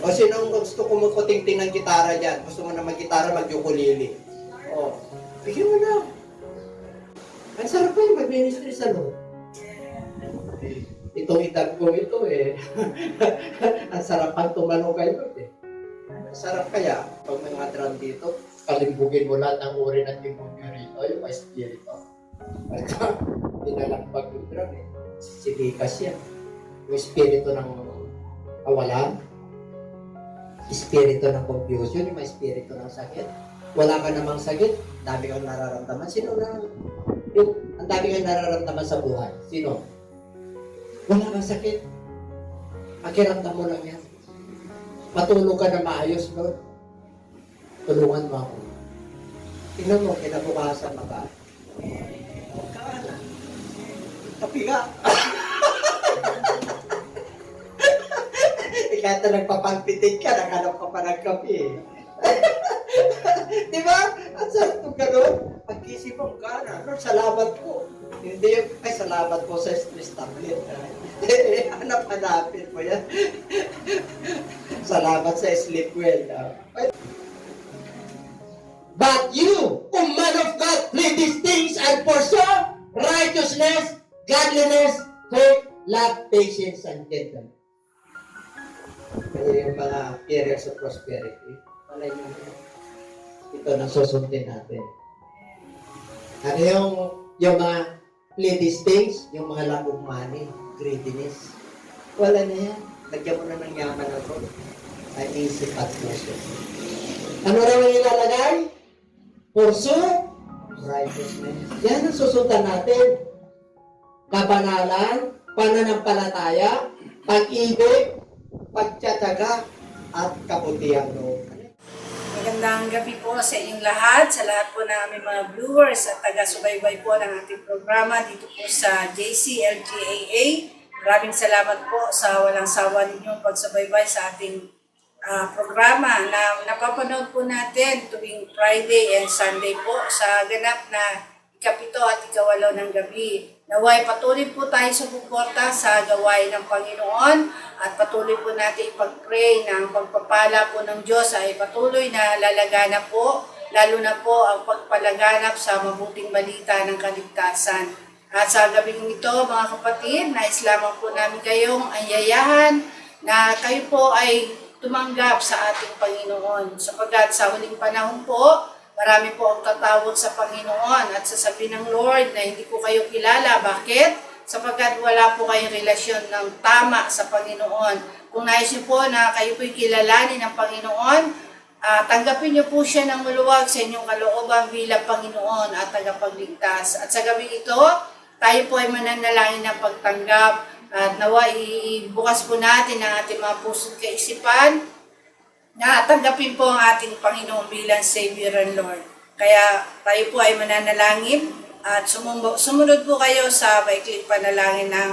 Speaker 2: O, sinong gusto ko magkuting-ting ng gitara dyan? Gusto mo na mag-gitara, mag-ukulele. O, bigyan mo na. Ang sarap pa yung mag-ministry sa loob. Itong edad ko ito eh. Ang sarap pang tumano kayo eh. Sarap kaya, pag may mga drum dito, kalimbugin mo lahat ng uri ng demonyo rito, yung mga espiritu. At pinalakbag yung drum eh. Silikas yan. Yung espiritu ng kawalan, espiritu ng confusion, yung mga espiritu ng sakit. Wala ka namang sakit, dami kang nararamdaman. Sino na? Ang dami kang nararamdaman sa buhay. Sino? Wala kang sakit. Pakiramdam mo lang yan. Matulog ka na maayos, Lord. Tulungan mo ako. Tingnan mo, kinabukasan maka. Kapi ka. Ikaw ito nagpapagpitik ka, naghanap ka pa ng kapi eh. Di ba? Ang sarap itong gano'n. Pag-isip mo ka na, Lord, salamat po. Hindi, ay salamat po sa stress tablet. Hanap-hanapin mo yan. Salamat sa sleep well. But you, O man of God, flee these things and pursue righteousness, godliness, faith, love, patience, and gentleness. Kaya yung mga areas of prosperity, malay nyo ito nang susundin natin. Ano yung mga flee these things, yung mga love of money, greediness, wala na yan. Lagyan mo na ng yaman na ito. Ay isip at puso. Ano raw ang ilalagay? Pursue righteousness. Yan ang susundan natin. Kabanalan, pananampalataya, pag-ibig, pagtsatsaga, at kabutihan loob.
Speaker 4: Magandang gabi po sa inyong lahat, sa lahat po ng aming mga viewers at taga-subaybay po ng ating programa dito po sa JCLGAA. Maraming salamat po sa walang sawa ninyong pagsubaybay sa ating programa na napapanood po natin tuwing Friday and Sunday po sa ganap na ikapito at ikawalo ng gabi. Naway patuloy po tayo sa suporta sa gawain ng Panginoon at patuloy po natin ipag-pray na ang pagpapala po ng Diyos ay patuloy na lalaganap po, lalo na po ang pagpalaganap sa mabuting balita ng kaligtasan. At sa gabing ito, mga kapatid, nais lamang po namin kayong anyayahan na kayo po ay tumanggap sa ating Panginoon. Sapagkat sa huling panahon po, marami po ang tatawag sa Panginoon at sasabihin ng Lord na hindi ko kayo kilala. Bakit? Sapagkat wala po kayong relasyon ng tama sa Panginoon. Kung nais niyo po na kayo po'y kilalanin ng Panginoon, tanggapin niyo po siya ng maluwag sa inyong kalooban bilang Panginoon at tagapagligtas. At sa gabi ito, tayo po ay mananalangin ng pagtanggap at nawa ibukas po natin ang ating mga puso't kaisipan na tanggapin po ang ating Panginoon bilang Savior and Lord. Kaya tayo po ay mananalangin at sumunod po kayo sa maikling panalangin ng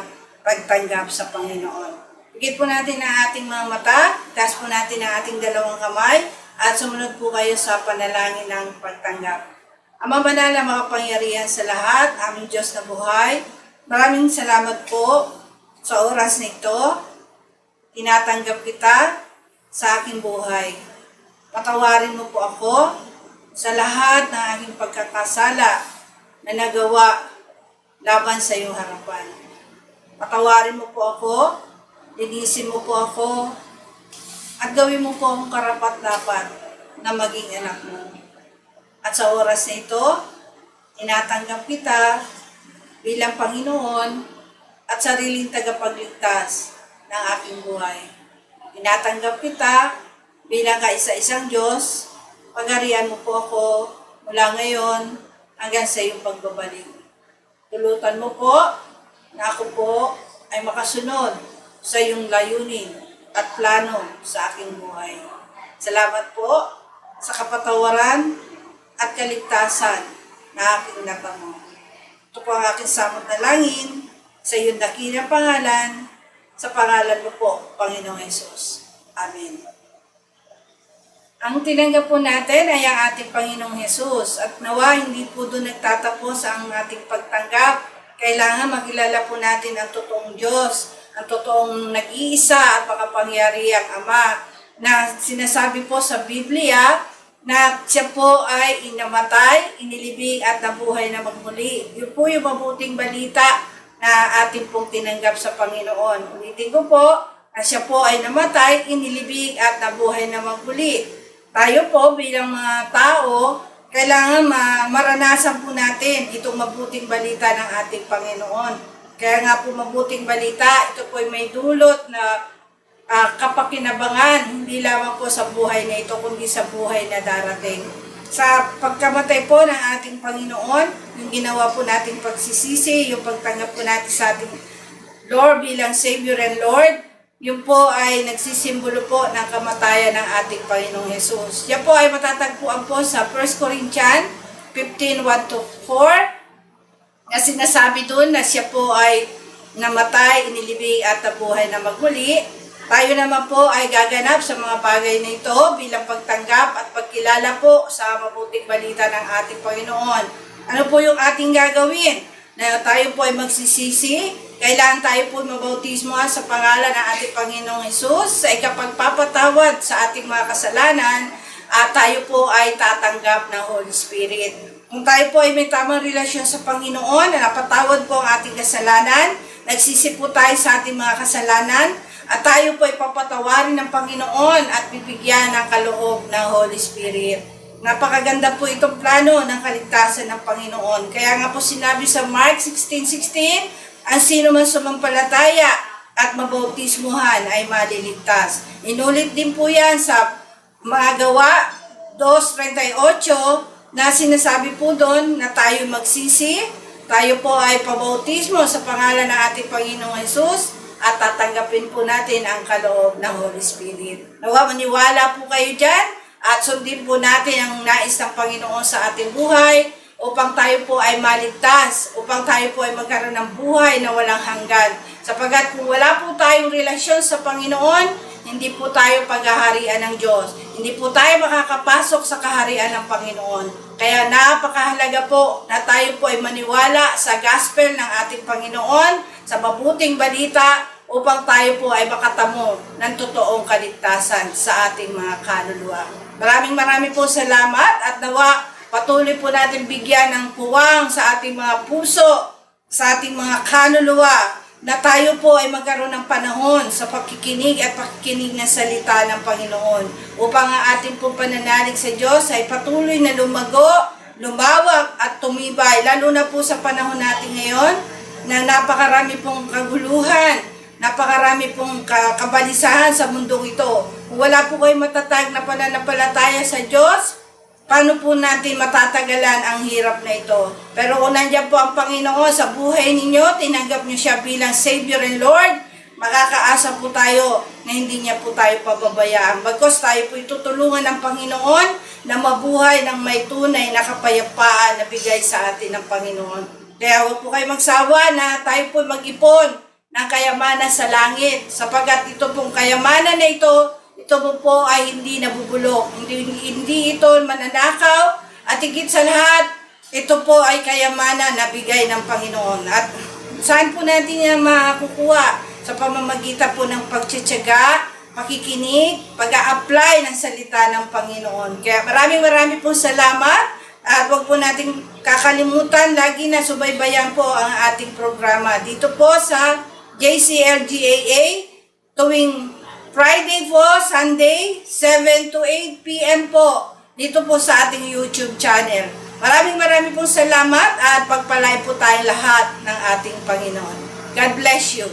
Speaker 4: pagtanggap sa Panginoon. Pigit po natin ang ating mga mata, taas po natin ang ating dalawang kamay at sumunod po kayo sa panalangin ng pagtanggap. Ama banal na makapangyarihan sa lahat, aming Diyos na buhay, maraming salamat po sa oras na ito. Tinatanggap kita sa aking buhay. Patawarin mo po ako sa lahat ng aking pagkakasala na nagawa laban sa iyong harapan. Patawarin mo po ako, linisin mo po ako, at gawin mo po akong karapat-dapat na maging anak mo. At sa oras na ito, tinatanggap kita bilang Panginoon at sariling tagapagligtas ng aking buhay. Tinatanggap kita bilang kaisa-isang Diyos. Pagarian mo po ako mula ngayon hanggang sa iyong pagbabalik. Tulutan mo po na ako po ay makasunod sa iyong layunin at plano sa aking buhay. Salamat po sa kapatawaran at kaligtasan na aking natamo. Ito po ang aking samot na langin sa iyong dakilang pangalan, sa pangalan mo po, Panginoong Hesus. Amen. Ang tinanggap po natin ay ang ating Panginoong Hesus at nawa hindi po doon nagtatapos ang ating pagtanggap. Kailangan makilala po natin ang totoong Diyos, ang totoong nag-iisa at makapangyarihang Ama na sinasabi po sa Biblia na siya po ay inamatay, inilibing at nabuhay na magmuli. Yun po yung mabuting balita na ating pong tinanggap sa Panginoon. Ulitin ko po na siya po ay namatay, inilibing at nabuhay na magmuli. Tayo po bilang mga tao, kailangan maranasan po natin itong mabuting balita ng ating Panginoon. Kaya nga po mabuting balita, ito po ay may dulot na kapakinabangan, hindi lamang po sa buhay na ito, kundi sa buhay na darating. Sa pagkamatay po ng ating Panginoon, yung ginawa po nating pagsisisi, yung pagtanggap po natin sa ating Lord bilang Savior and Lord, yun po ay nagsisimbolo po ng kamatayan ng ating Panginoong Hesus. Yan po ay matatagpuan po sa 1 Corinthians 15:1-4 na sinasabi doon na siya po ay namatay, inilibing at nabuhay na magmuli. Tayo naman po ay gaganap sa mga bagay na ito bilang pagtanggap at pagkilala po sa mabuting balita ng ating Panginoon. Ano po yung ating gagawin? Na tayo po ay magsisisi. Kailangan tayo po mabautismo sa pangalan ng ating Panginoong Hesus sa ikapagpapatawad sa ating mga kasalanan at tayo po ay tatanggap ng Holy Spirit. Kung tayo po ay may tamang relasyon sa Panginoon na napatawad po ang ating kasalanan, nagsisi po tayo sa ating mga kasalanan at tayo po ay papatawarin ng Panginoon at bibigyan ng kaloob ng Holy Spirit. Napakaganda po itong plano ng kaligtasan ng Panginoon. Kaya nga po sinabi sa Mark 16:16, ang sino man sumampalataya at mabautismuhan ay maliligtas. Inulit din po yan sa mga Gawa 2:38 na sinasabi po doon na tayo magsisi, tayo po ay pabautismo sa pangalan ng ating Panginoong Hesus at tatanggapin po natin ang kaloob ng Holy Spirit. Nawa maniwala po kayo dyan at sundin po natin ang nais ng Panginoon sa ating buhay upang tayo po ay maligtas, upang tayo po ay magkaroon ng buhay na walang hanggan. Sapagkat kung wala po tayong relasyon sa Panginoon, hindi po tayo paghaharian ng Diyos. Hindi po tayo makakapasok sa kaharian ng Panginoon. Kaya napakahalaga po na tayo po ay maniwala sa gospel ng ating Panginoon, sa mabuting balita, upang tayo po ay makatamo ng totoong kaligtasan sa ating mga kaluluwa. Maraming po salamat at nawa patuloy po natin bigyan ng puwang sa ating mga puso, sa ating mga kaluluwa, na tayo po ay magkaroon ng panahon sa pakikinig at pakikinig ng salita ng Panginoon upang ang ating pong pananalig sa Diyos ay patuloy na lumago, lumawak at tumibay, lalo na po sa panahon natin ngayon na napakarami pong kaguluhan, napakarami pong kabalisahan sa mundong ito. Kung wala po kayo matatag na pananampalataya sa Diyos, paano po natin matatagalan ang hirap na ito? Pero kung nandiyan po ang Panginoon sa buhay ninyo, tinanggap niyo siya bilang Savior and Lord, makakaasa po tayo na hindi niya po tayo pababayaan. Bagkus tayo po itutulungan ng Panginoon na mabuhay ng may tunay na kapayapaan na bigay sa atin ng Panginoon. Kaya huwag po kayo magsawa na tayo po mag-ipon ng kayamanan sa langit. Sapagkat ito pong kayamanan na ito po ay hindi nabubulok, hindi ito mananakaw, at higit sa lahat, ito po ay kayamanan na bigay ng Panginoon. At saan po natin yan makukuha? Sa pamamagitan po ng pagtsatsaga, pakikinig, pag-a-apply ng salita ng Panginoon. Kaya maraming pong salamat at huwag po natin kakalimutan, lagi na subaybayan po ang ating programa dito po sa JCLGAA tuwing Friday po, Sunday, 7 to 8 p.m. po, dito po sa ating YouTube channel. Maraming pong salamat at pagpalain po tayong lahat ng ating Panginoon. God bless you.